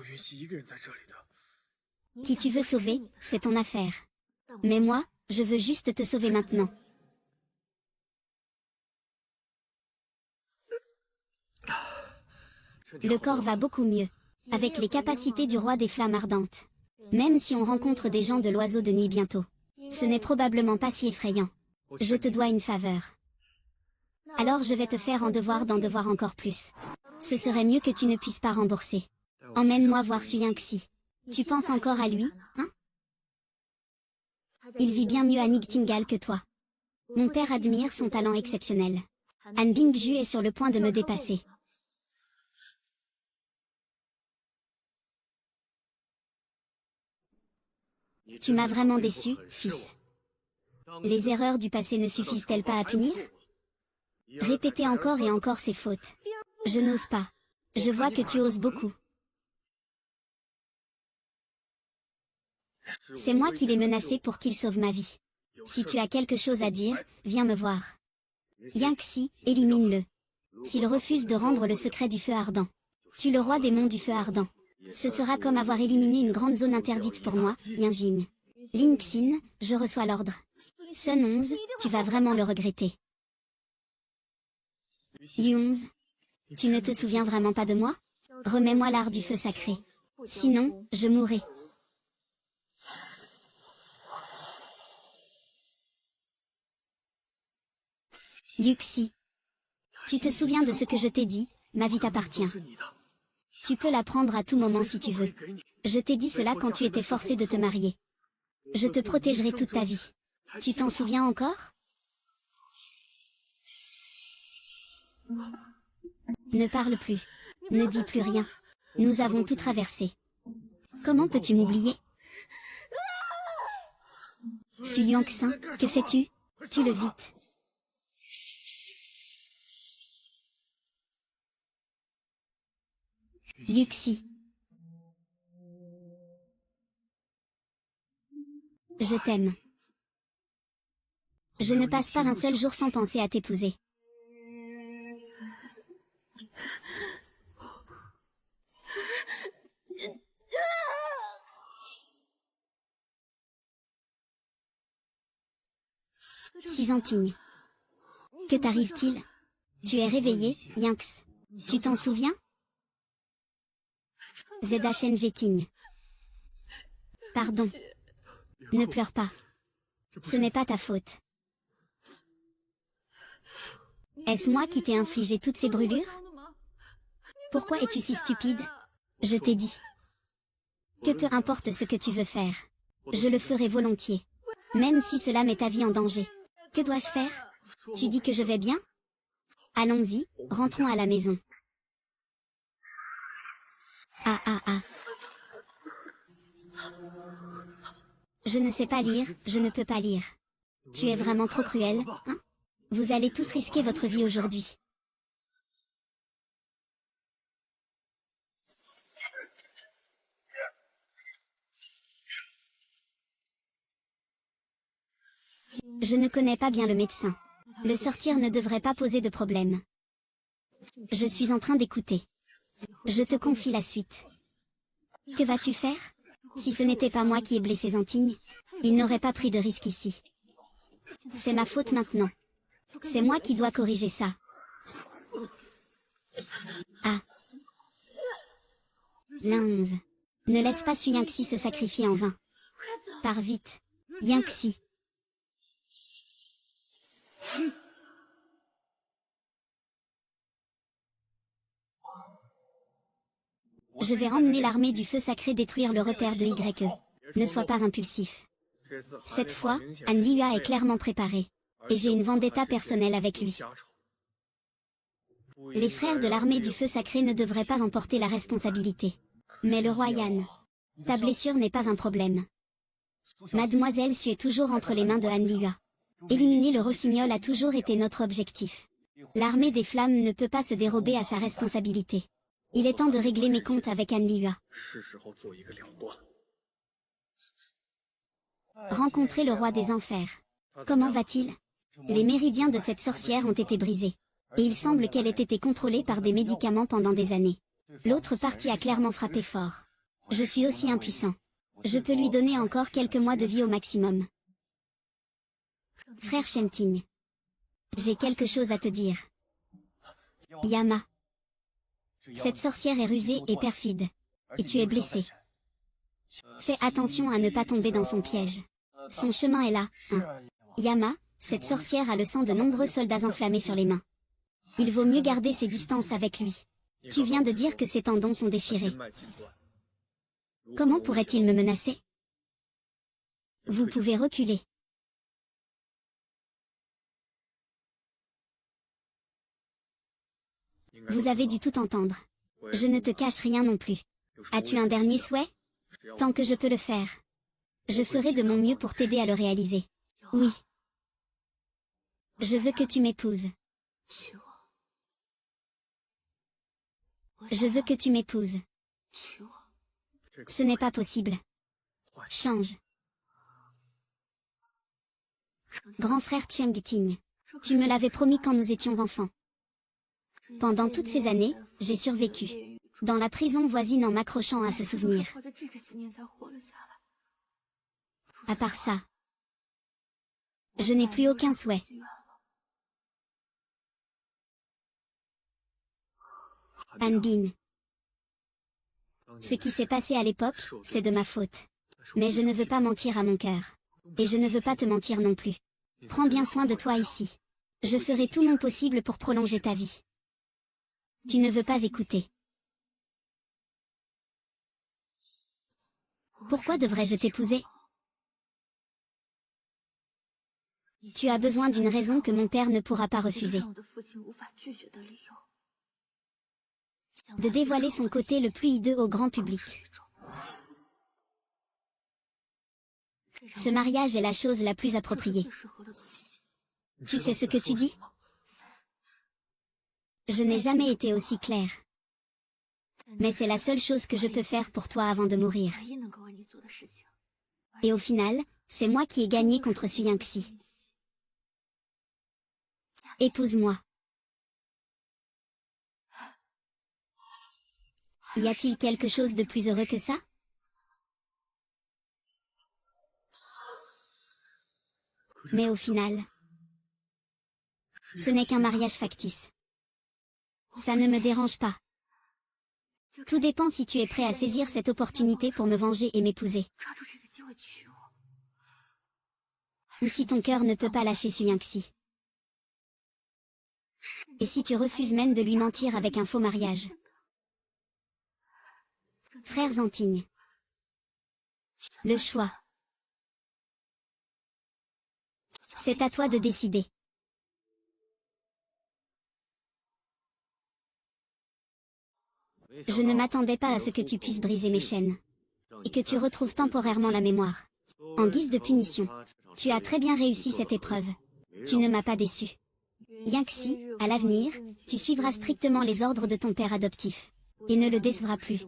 Qui tu veux sauver, c'est ton affaire. Mais moi, je veux juste te sauver maintenant. Le corps va beaucoup mieux, avec les capacités du roi des flammes ardentes. Même si on rencontre des gens de l'oiseau de nuit bientôt, ce n'est probablement pas si effrayant. Je te dois une faveur. Alors je vais te faire d'en devoir encore plus. Ce serait mieux que tu ne puisses pas rembourser. Emmène-moi voir Su Yangxi. Tu penses encore à lui, hein? Il vit bien mieux à Nigtingal que toi. Mon père admire son talent exceptionnel. Han Bingju est sur le point de me dépasser. Tu m'as vraiment déçu, fils. Les erreurs du passé ne suffisent-elles pas à punir? Répéter encore et encore ses fautes. Je n'ose pas. Je vois que tu oses beaucoup. C'est moi qui l'ai menacé pour qu'il sauve ma vie. Si tu as quelque chose à dire, viens me voir. Yangxi, élimine-le. S'il refuse de rendre le secret du feu ardent, tue le roi des monts du feu ardent. Ce sera comme avoir éliminé une grande zone interdite pour moi, Yanjin. Lin Xin, je reçois l'ordre. Sun 11, tu vas vraiment le regretter. Yunz, tu ne te souviens vraiment pas de moi? Remets-moi l'art du feu sacré. Sinon, je mourrai. Yuxi, tu te souviens de ce que je t'ai dit, ma vie t'appartient. Tu peux la prendre à tout moment si tu veux. Je t'ai dit cela quand tu étais forcé de te marier. Je te protégerai toute ta vie. Tu t'en souviens encore? Ne parle plus. Ne dis plus rien. Nous avons tout traversé. Comment peux-tu m'oublier? Su Yangxin, que fais-tu? Tue-le vite. Yuxi. Je t'aime. Je ne passe pas un seul jour sans penser à t'épouser. Sisantigne. Que t'arrive-t-il? Tu es réveillé, Yangx. Tu t'en souviens? Zdachen Jeting. Pardon. Ne pleure pas. Ce n'est pas ta faute. Est-ce moi qui t'ai infligé toutes ces brûlures? Pourquoi es-tu si stupide? Je t'ai dit. Que peu importe ce que tu veux faire. Je le ferai volontiers. Même si cela met ta vie en danger. Que dois-je faire? Tu dis que je vais bien? Allons-y, rentrons à la maison. Ah ah ah. Je ne sais pas lire, je ne peux pas lire. Tu es vraiment trop cruel, hein? Vous allez tous risquer votre vie aujourd'hui. Je ne connais pas bien le médecin. Le sortir ne devrait pas poser de problème. Je suis en train d'écouter. Je te confie la suite. Que vas-tu faire? Si ce n'était pas moi qui ai blessé Zantigne, il n'aurait pas pris de risque ici. C'est ma faute maintenant. C'est moi qui dois corriger ça. Ah. L'un-11. Ne laisse pas Su Yangxi se sacrifier en vain. Pars vite. Yangxi. Je vais emmener l'armée du feu sacré détruire le repère de YE. Ne sois pas impulsif. Cette fois, Han Liyue est clairement préparé. Et j'ai une vendetta personnelle avec lui. Les frères de l'armée du feu sacré ne devraient pas en porter la responsabilité. Mais le roi Yan. Ta blessure n'est pas un problème. Mademoiselle Su est toujours entre les mains de Han Liyue. Éliminer le rossignol a toujours été notre objectif. L'armée des flammes ne peut pas se dérober à sa responsabilité. Il est temps de régler mes comptes avec Han Liyue. Rencontrer le roi des enfers. Comment va-t-il? Les méridiens de cette sorcière ont été brisés. Et il semble qu'elle ait été contrôlée par des médicaments pendant des années. L'autre partie a clairement frappé fort. Je suis aussi impuissant. Je peux lui donner encore quelques mois de vie au maximum. Frère Shenting. J'ai quelque chose à te dire. Yama. Cette sorcière est rusée et perfide. Et tu es blessé. Fais attention à ne pas tomber dans son piège. Son chemin est là, hein. Yama, cette sorcière a le sang de nombreux soldats enflammés sur les mains. Il vaut mieux garder ses distances avec lui. Tu viens de dire que ses tendons sont déchirés. Comment pourrait-il me menacer? Vous pouvez reculer. Vous avez dû tout entendre. Je ne te cache rien non plus. As-tu un dernier souhait? Tant que je peux le faire. Je ferai de mon mieux pour t'aider à le réaliser. Oui. Je veux que tu m'épouses. Je veux que tu m'épouses. Ce n'est pas possible. Change. Grand frère Cheng Ting. Tu me l'avais promis quand nous étions enfants. Pendant toutes ces années, j'ai survécu. Dans la prison voisine en m'accrochant à ce souvenir. À part ça, je n'ai plus aucun souhait. Hanbin. Ce qui s'est passé à l'époque, c'est de ma faute. Mais je ne veux pas mentir à mon cœur. Et je ne veux pas te mentir non plus. Prends bien soin de toi ici. Je ferai tout mon possible pour prolonger ta vie. Tu ne veux pas écouter. Pourquoi devrais-je t'épouser? Tu as besoin d'une raison que mon père ne pourra pas refuser. De dévoiler son côté le plus hideux au grand public. Ce mariage est la chose la plus appropriée. Tu sais ce que tu dis? Je n'ai jamais été aussi claire. Mais c'est la seule chose que je peux faire pour toi avant de mourir. Et au final, c'est moi qui ai gagné contre Su Yangxi. Épouse-moi. Y a-t-il quelque chose de plus heureux que ça? Mais au final, ce n'est qu'un mariage factice. Ça ne me dérange pas. Tout dépend si tu es prêt à saisir cette opportunité pour me venger et m'épouser. Ou si ton cœur ne peut pas lâcher Su Yangxi. Et si tu refuses même de lui mentir avec un faux mariage. Frère Zanting. Le choix. C'est à toi de décider. Je ne m'attendais pas à ce que tu puisses briser mes chaînes. Et que tu retrouves temporairement la mémoire. En guise de punition. Tu as très bien réussi cette épreuve. Tu ne m'as pas déçu. Yangxi, à l'avenir, tu suivras strictement les ordres de ton père adoptif. Et ne le décevras plus.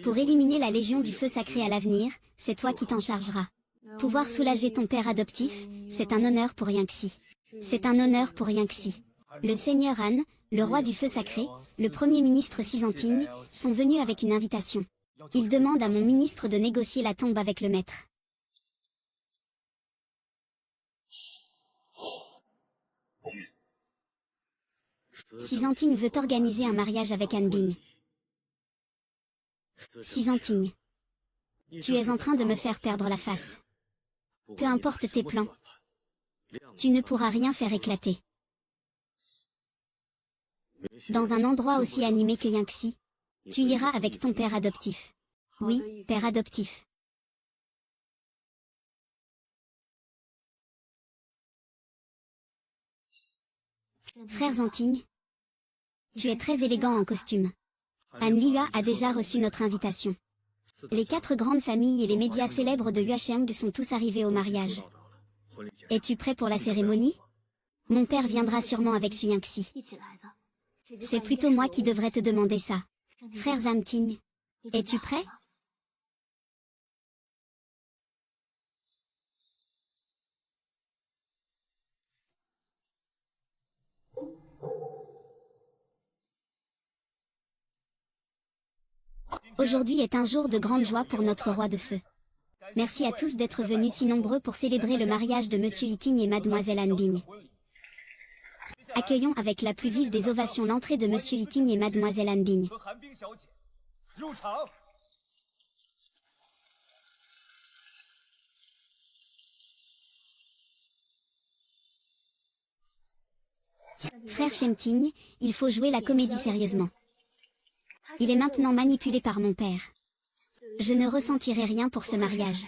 Pour éliminer la Légion du Feu Sacré à l'avenir, c'est toi qui t'en chargeras. Pouvoir soulager ton père adoptif, c'est un honneur pour Yangxi. C'est un honneur pour Yangxi. Le Seigneur Han, le roi du Feu Sacré, le premier ministre Sizanting, sont venus avec une invitation. Ils demandent à mon ministre de négocier la tombe avec le maître. Sizanting veut organiser un mariage avec Hanbin. Sizanting. Tu es en train de me faire perdre la face. Peu importe tes plans. Tu ne pourras rien faire éclater. Dans un endroit aussi animé que Yangxi, tu iras avec ton père adoptif. Oui, père adoptif. Frère Zanting, tu es très élégant en costume. Han Lua a déjà reçu notre invitation. Les 4 grandes familles et les médias célèbres de Yuesheng sont tous arrivés au mariage. Es-tu prêt pour la cérémonie? Mon père viendra sûrement avec Su Yangxi. C'est plutôt moi qui devrais te demander ça. Frère Zanting, es-tu prêt? 」 « 」 « 」 « 」 « 」 « 」 « 」 « 」 « 」 « 」 « 」 « 」 « 」 « 」 « 」 « 」 « 」 « 」 « 」 « 」 « 」 « 」 « 」 « 」 « 」 « 」 « 」 « 」 « 」 « Aujourd'hui est un jour de grande joie pour notre roi de feu. Merci à tous d'être venus si nombreux pour célébrer le mariage de Monsieur Yiting et Mademoiselle Han Bing. Accueillons avec la plus vive des ovations l'entrée de Monsieur Yiting et Mademoiselle Han Bing. Frère Shenting, il faut jouer la comédie sérieusement. Il est maintenant manipulé par mon père. Je ne ressentirai rien pour ce mariage.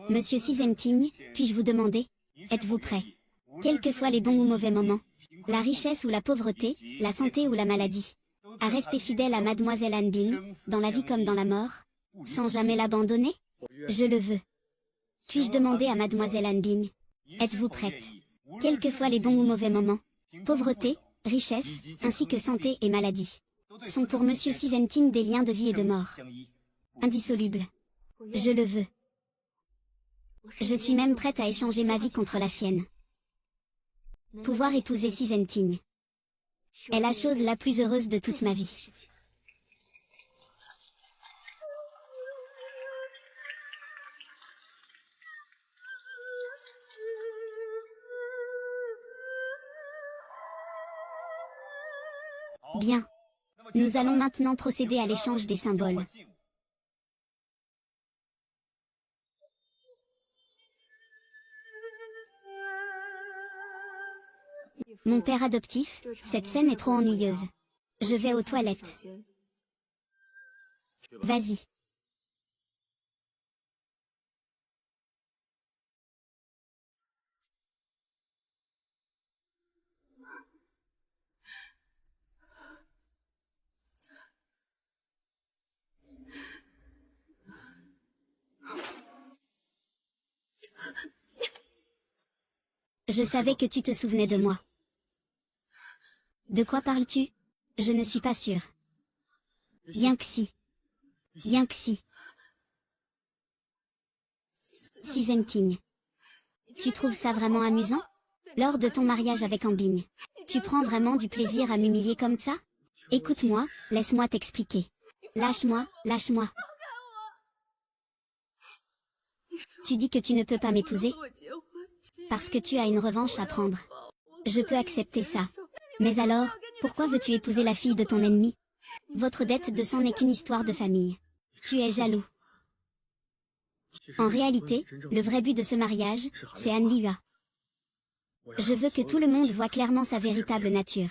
Monsieur Sizenting, puis-je vous demander, êtes-vous prêt? Quels que soient les bons ou mauvais moments, la richesse ou la pauvreté, la santé ou la maladie, à rester fidèle à Mademoiselle Han Bing, dans la vie comme dans la mort, sans jamais l'abandonner? Je le veux. Puis-je demander à Mademoiselle Han Bing, êtes-vous prête? Quels que soient les bons ou mauvais moments, pauvreté, richesse, ainsi que santé et maladie, sont pour Monsieur Sizenting des liens de vie et de mort. Indissolubles. Je le veux. Je suis même prête à échanger ma vie contre la sienne. Pouvoir épouser Sizenting est la chose la plus heureuse de toute ma vie. Bien. Nous allons maintenant procéder à l'échange des symboles. Mon père adoptif, cette scène est trop ennuyeuse. Je vais aux toilettes. Vas-y. Je savais que tu te souvenais de moi. De quoi parles-tu? Je ne suis pas sûre. Yanxi. Yanxi. Sizenting. Tu trouves ça vraiment amusant? Lors de ton mariage avec Han Bing, tu prends vraiment du plaisir à m'humilier comme ça? Écoute-moi, laisse-moi t'expliquer. Lâche-moi, lâche-moi. Tu dis que tu ne peux pas m'épouser? Parce que tu as une revanche à prendre. Je peux accepter ça. Mais alors, pourquoi veux-tu épouser la fille de ton ennemi? Votre dette de sang n'est qu'une histoire de famille. Tu es jaloux. En réalité, le vrai but de ce mariage, c'est Han Liyue. Je veux que tout le monde voie clairement sa véritable nature.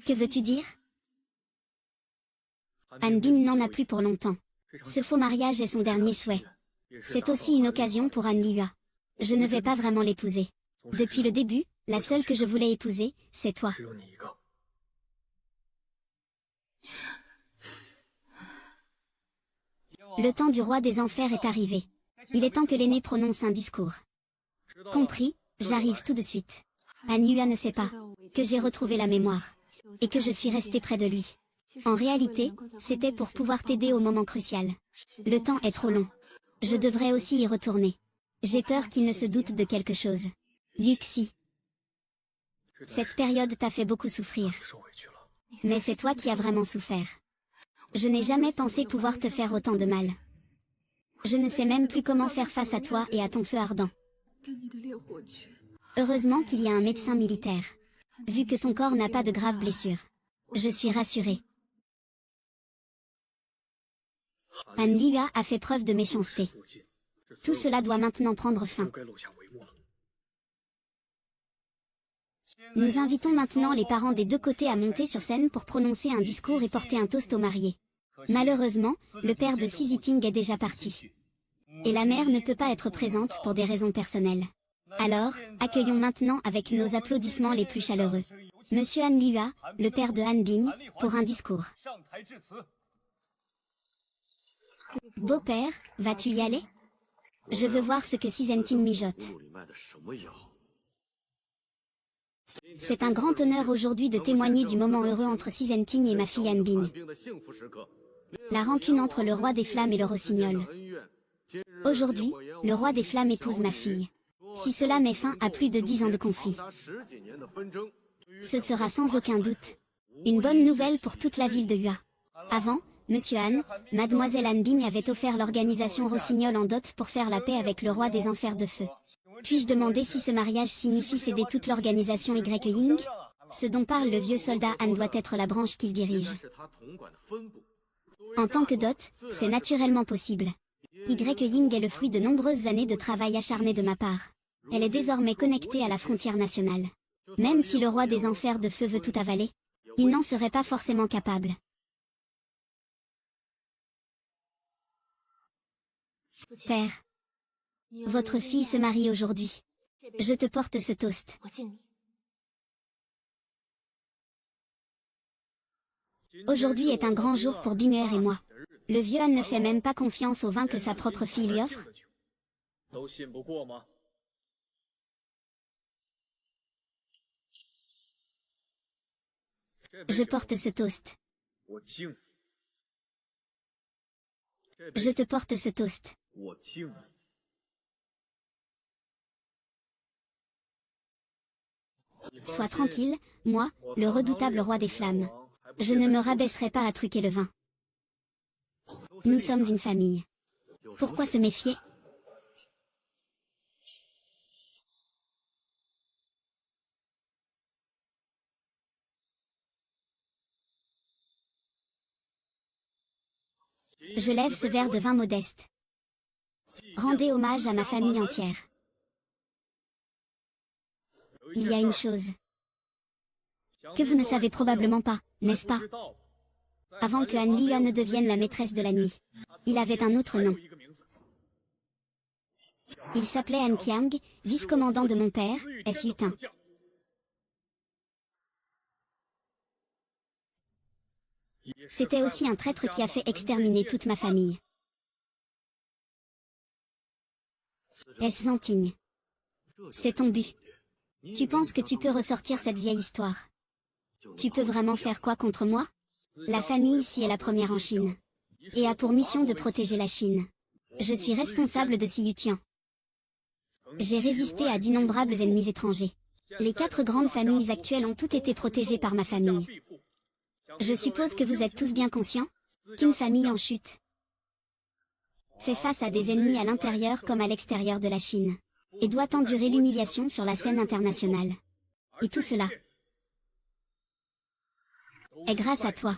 Que veux-tu dire? Han Bing n'en a plus pour longtemps. Ce faux mariage est son dernier souhait. C'est aussi une occasion pour Han Liyue. Je ne vais pas vraiment l'épouser. Depuis le début, la seule que je voulais épouser, c'est toi. Le temps du roi des enfers est arrivé. Il est temps que l'aîné prononce un discours. Compris, j'arrive tout de suite. Han Liyue ne sait pas que j'ai retrouvé la mémoire et que je suis resté près de lui. En réalité, c'était pour pouvoir t'aider au moment crucial. Le temps est trop long. Je devrais aussi y retourner. J'ai peur qu'il ne se doute de quelque chose. Yuxi. Cette période t'a fait beaucoup souffrir. Mais c'est toi qui as vraiment souffert. Je n'ai jamais pensé pouvoir te faire autant de mal. Je ne sais même plus comment faire face à toi et à ton feu ardent. Heureusement qu'il y a un médecin militaire. Vu que ton corps n'a pas de graves blessures. Je suis rassurée. Han Liyue a fait preuve de méchanceté. Tout cela doit maintenant prendre fin. Nous invitons maintenant les parents des deux côtés à monter sur scène pour prononcer un discours et porter un toast aux mariés. Malheureusement, le père de Sizenting est déjà parti. Et la mère ne peut pas être présente pour des raisons personnelles. Alors, accueillons maintenant avec nos applaudissements les plus chaleureux Monsieur Han Liyue, le père de Han Bing, pour un discours. Beau-père, vas-tu y aller? Je veux voir ce que Sizenting mijote. C'est un grand honneur aujourd'hui de témoigner du moment heureux entre Sizenting et ma fille Han Bing. La rancune entre le roi des flammes et le rossignol. Aujourd'hui, le roi des flammes épouse ma fille. Si cela met fin à plus de 10 ans de conflit, ce sera sans aucun doute une bonne nouvelle pour toute la ville de Yua. Avant, Monsieur Han, Mademoiselle Han Bing avait offert l'organisation Rossignol en dot pour faire la paix avec le roi des enfers de feu. Puis-je demander si ce mariage signifie céder toute l'organisation Y-Ying? Ce dont parle le vieux soldat Han doit être la branche qu'il dirige. En tant que dot, c'est naturellement possible. Y-Ying est le fruit de nombreuses années de travail acharné de ma part. Elle est désormais connectée à la frontière nationale. Même si le roi des enfers de feu veut tout avaler, il n'en serait pas forcément capable. Père, votre fille se marie aujourd'hui. Je te porte ce toast. Aujourd'hui est un grand jour pour Binger et moi. Le vieux Han ne fait même pas confiance au vin que sa propre fille lui offre. Je porte ce toast. Je te porte ce toast. Sois tranquille, moi, le redoutable roi des flammes. Je ne me rabaisserai pas à truquer le vin. Nous sommes une famille. Pourquoi se méfier? Je lève ce verre de vin modeste. Rendez hommage à ma famille entière. Il y a une chose que vous ne savez probablement pas, n'est-ce pas? Avant que Han Liyuan ne devienne la maîtresse de la nuit, il avait un autre nom. Il s'appelait Han Qiang, vice-commandant de mon père, S. Yutin. C'était aussi un traître qui a fait exterminer toute ma famille. S. Zanting. C'est ton but. Tu penses que tu peux ressortir cette vieille histoire? Tu peux vraiment faire quoi contre moi? La famille ici est la première en Chine, et a pour mission de protéger la Chine. Je suis responsable de Xi Yutian. J'ai résisté à d'innombrables ennemis étrangers. Les 4 grandes familles actuelles ont toutes été protégées par ma famille. Je suppose que vous êtes tous bien conscients qu'une famille en chute fait face à des ennemis à l'intérieur comme à l'extérieur de la Chine, et doit endurer l'humiliation sur la scène internationale. Et tout cela est grâce à toi.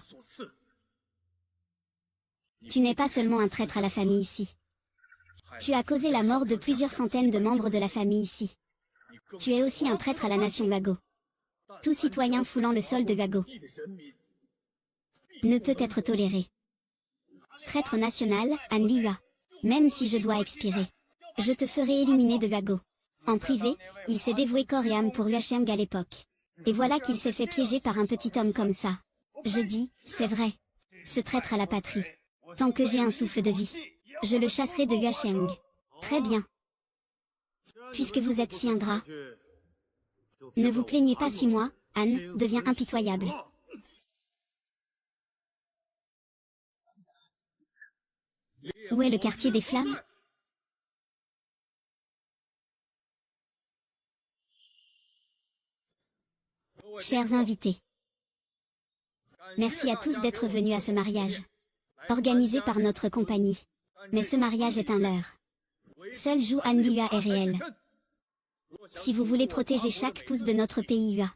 Tu n'es pas seulement un traître à la famille ici. Tu as causé la mort de plusieurs centaines de membres de la famille ici. Tu es aussi un traître à la nation Huago. Tout citoyen foulant le sol de Huago ne peut être toléré. Traître national, Han Liyua. Même si je dois expirer, je te ferai éliminer de Huago. En privé, il s'est dévoué corps et âme pour Yuasheng à l'époque. Et voilà qu'il s'est fait piéger par un petit homme comme ça. Je dis, c'est vrai. Ce traître à la patrie. Tant que j'ai un souffle de vie, je le chasserai de Yuasheng. Très bien. Puisque vous êtes si ingrat, ne vous plaignez pas si moi, Han, devient impitoyable. Où est le quartier des flammes? Chers invités, merci à tous d'être venus à ce mariage, organisé par notre compagnie. Mais ce mariage est un leurre. Seul Zhu Han Liyua est réel. Si vous voulez protéger chaque pouce de notre pays Yua,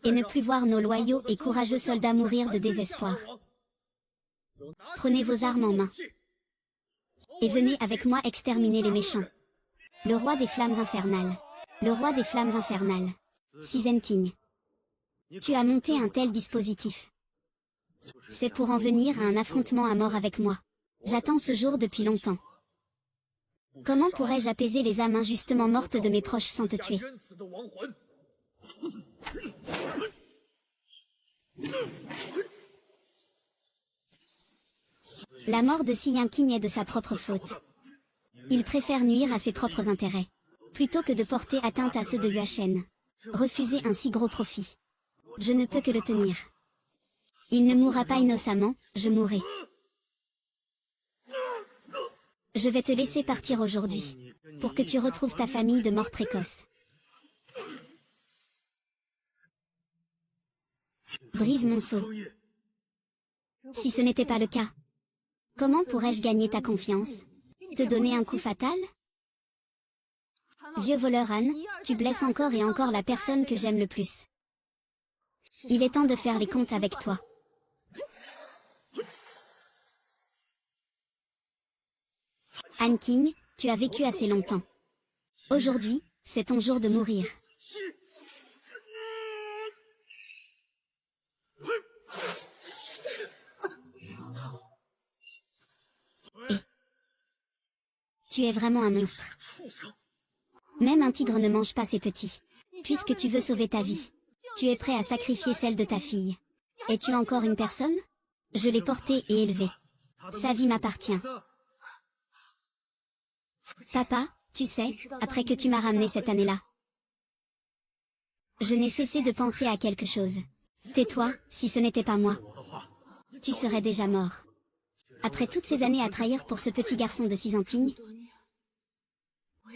et ne plus voir nos loyaux et courageux soldats mourir de désespoir, prenez vos armes en main, et venez avec moi exterminer les méchants. Le roi des flammes infernales. Le roi des flammes infernales. Xi Zhenting. Tu as monté un tel dispositif. C'est pour en venir à un affrontement à mort avec moi. J'attends ce jour depuis longtemps. Comment pourrais-je apaiser les âmes injustement mortes de mes proches sans te tuer? La mort de Xi Yingqing est de sa propre faute. Il préfère nuire à ses propres intérêts, plutôt que de porter atteinte à ceux de Yuashen. Refuser un si gros profit. Je ne peux que le tenir. Il ne mourra pas innocemment, je mourrai. Je vais te laisser partir aujourd'hui, pour que tu retrouves ta famille de mort précoce. Brise mon sceau. Si ce n'était pas le cas, comment pourrais-je gagner ta confiance? Te donner un coup fatal? Vieux voleur Anne, tu blesses encore et encore la personne que j'aime le plus. Il est temps de faire les comptes avec toi. Anne King, tu as vécu assez longtemps. Aujourd'hui, c'est ton jour de mourir. Et tu es vraiment un monstre. Même un tigre ne mange pas ses petits. Puisque tu veux sauver ta vie, tu es prêt à sacrifier celle de ta fille. Es-tu encore une personne? Je l'ai portée et élevée. Sa vie m'appartient. Papa, tu sais, après que tu m'as ramené cette année-là, je n'ai cessé de penser à quelque chose. Tais-toi, si ce n'était pas moi, tu serais déjà mort. Après toutes ces années à trahir pour ce petit garçon de 6 ans,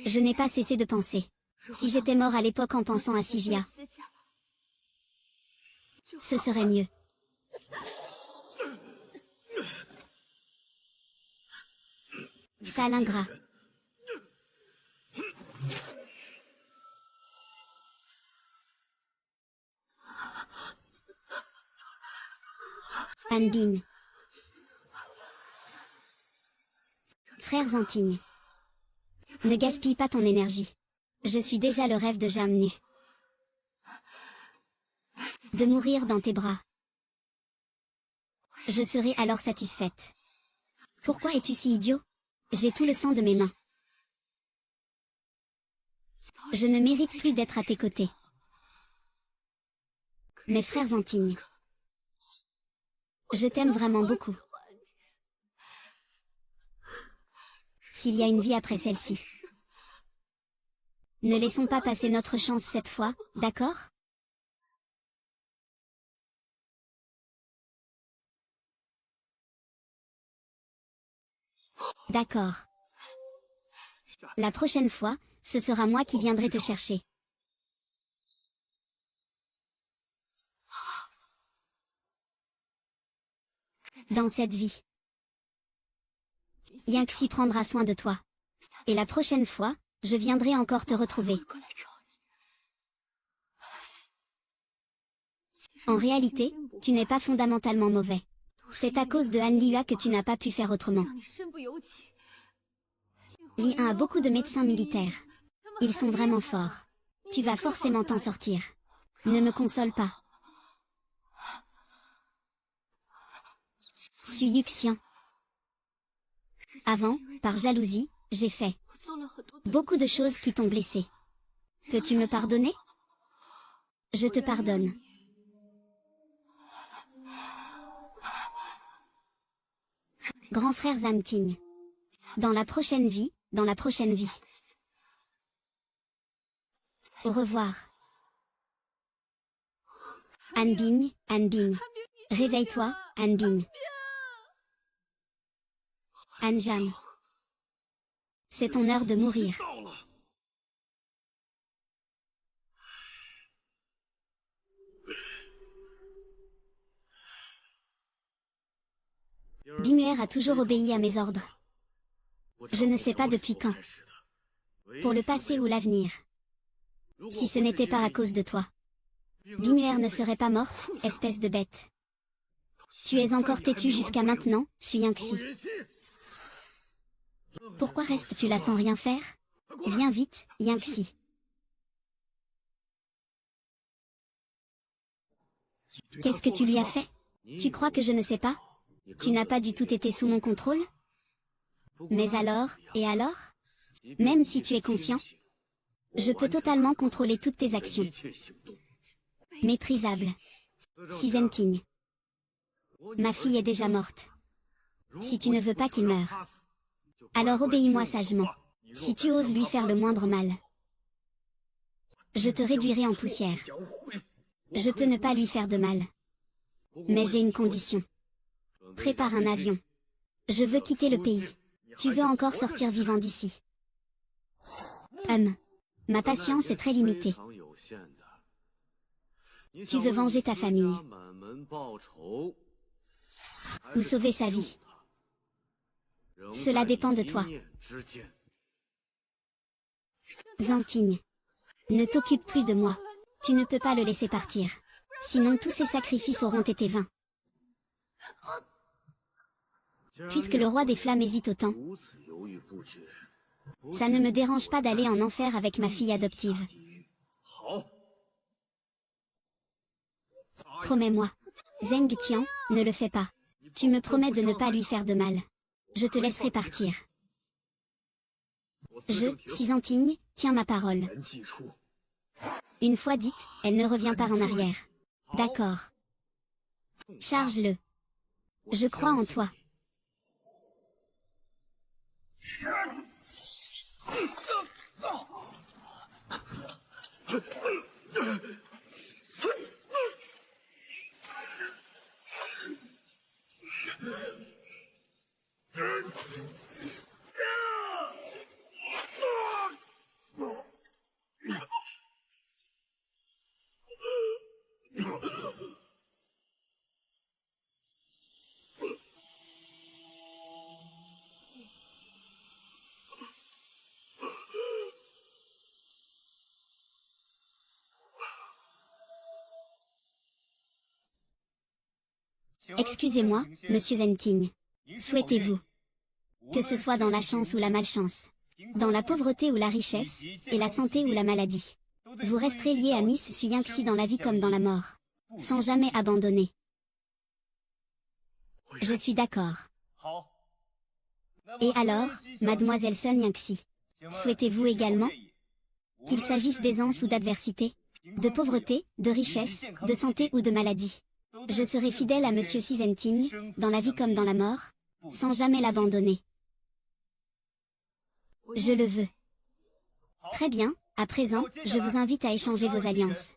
je n'ai pas cessé de penser. Si j'étais mort à l'époque en pensant à Sigia, ce serait mieux. Sale ingrat. Anne Bing. Frères Antignes. Ne gaspille pas ton énergie. Je suis déjà le rêve de Jamnu. De mourir dans tes bras. Je serai alors satisfaite. Pourquoi es-tu si idiot? J'ai tout le sang de mes mains. Je ne mérite plus d'être à tes côtés. Mes frères Antignes. Je t'aime vraiment beaucoup. S'il y a une vie après celle-ci, ne laissons pas passer notre chance cette fois, d'accord? D'accord. La prochaine fois, ce sera moi qui viendrai te chercher. Dans cette vie, Yangxi prendra soin de toi. Et la prochaine fois, je viendrai encore te retrouver. En réalité, tu n'es pas fondamentalement mauvais. C'est à cause de Han Liyue que tu n'as pas pu faire autrement. Li 1 a beaucoup de médecins militaires. Ils sont vraiment forts. Tu vas forcément t'en sortir. Ne me console pas. Su Yuxian. Avant, par jalousie, j'ai fait beaucoup de choses qui t'ont blessé. Peux-tu me pardonner? Je te pardonne. Grand frère Zamting. Dans la prochaine vie, dans la prochaine vie. Au revoir. Anne Bing, Anne Bing. Réveille-toi, Anne Bing. Anne Jam. C'est ton heure de mourir. Binghuer a toujours obéi à mes ordres. Je ne sais pas depuis quand. Pour le passé ou l'avenir. Si ce n'était pas à cause de toi, Binghuer ne serait pas morte, espèce de bête. Tu es encore têtu jusqu'à maintenant, Su Yangxi. Pourquoi restes-tu là sans rien faire? Viens vite, Yangxi. Qu'est-ce que tu lui as fait? Tu crois que je ne sais pas? Tu n'as pas du tout été sous mon contrôle? Mais alors, et alors? Même si tu es conscient, je peux totalement contrôler toutes tes actions. Méprisable. Sizenting. Ma fille est déjà morte. Si tu ne veux pas qu'il meure, alors obéis-moi sagement. Si tu oses lui faire le moindre mal, je te réduirai en poussière. Je peux ne pas lui faire de mal. Mais j'ai une condition. Prépare un avion. Je veux quitter le pays. Tu veux encore sortir vivant d'ici? Ma patience est très limitée. Tu veux venger ta famille ou sauver sa vie? Cela dépend de toi. Zhang Ting, ne t'occupe plus de moi. Tu ne peux pas le laisser partir. Sinon tous ces sacrifices auront été vains. Puisque le roi des flammes hésite autant, ça ne me dérange pas d'aller en enfer avec ma fille adoptive. Promets-moi. Zheng Tian, ne le fais pas. Tu me promets de ne pas lui faire de mal. Je te laisserai partir. Si Zhang Ting, tiens ma parole. Une fois dite, elle ne revient pas en arrière. D'accord. Charge-le. Je crois en toi. Excusez-moi, monsieur Zheng Ting. Souhaitez-vous que ce soit dans la chance ou la malchance, dans la pauvreté ou la richesse, et la santé ou la maladie, vous resterez lié à Miss Su Yingxi dans la vie comme dans la mort, sans jamais abandonner. Je suis d'accord. Et alors, mademoiselle Sun Yingxi, souhaitez-vous également qu'il s'agisse d'aisance ou d'adversité, de pauvreté, de richesse, de santé ou de maladie? Je serai fidèle à monsieur Si Zheng Ting, dans la vie comme dans la mort, sans jamais l'abandonner. Je le veux. Très bien, à présent, je vous invite à échanger vos alliances.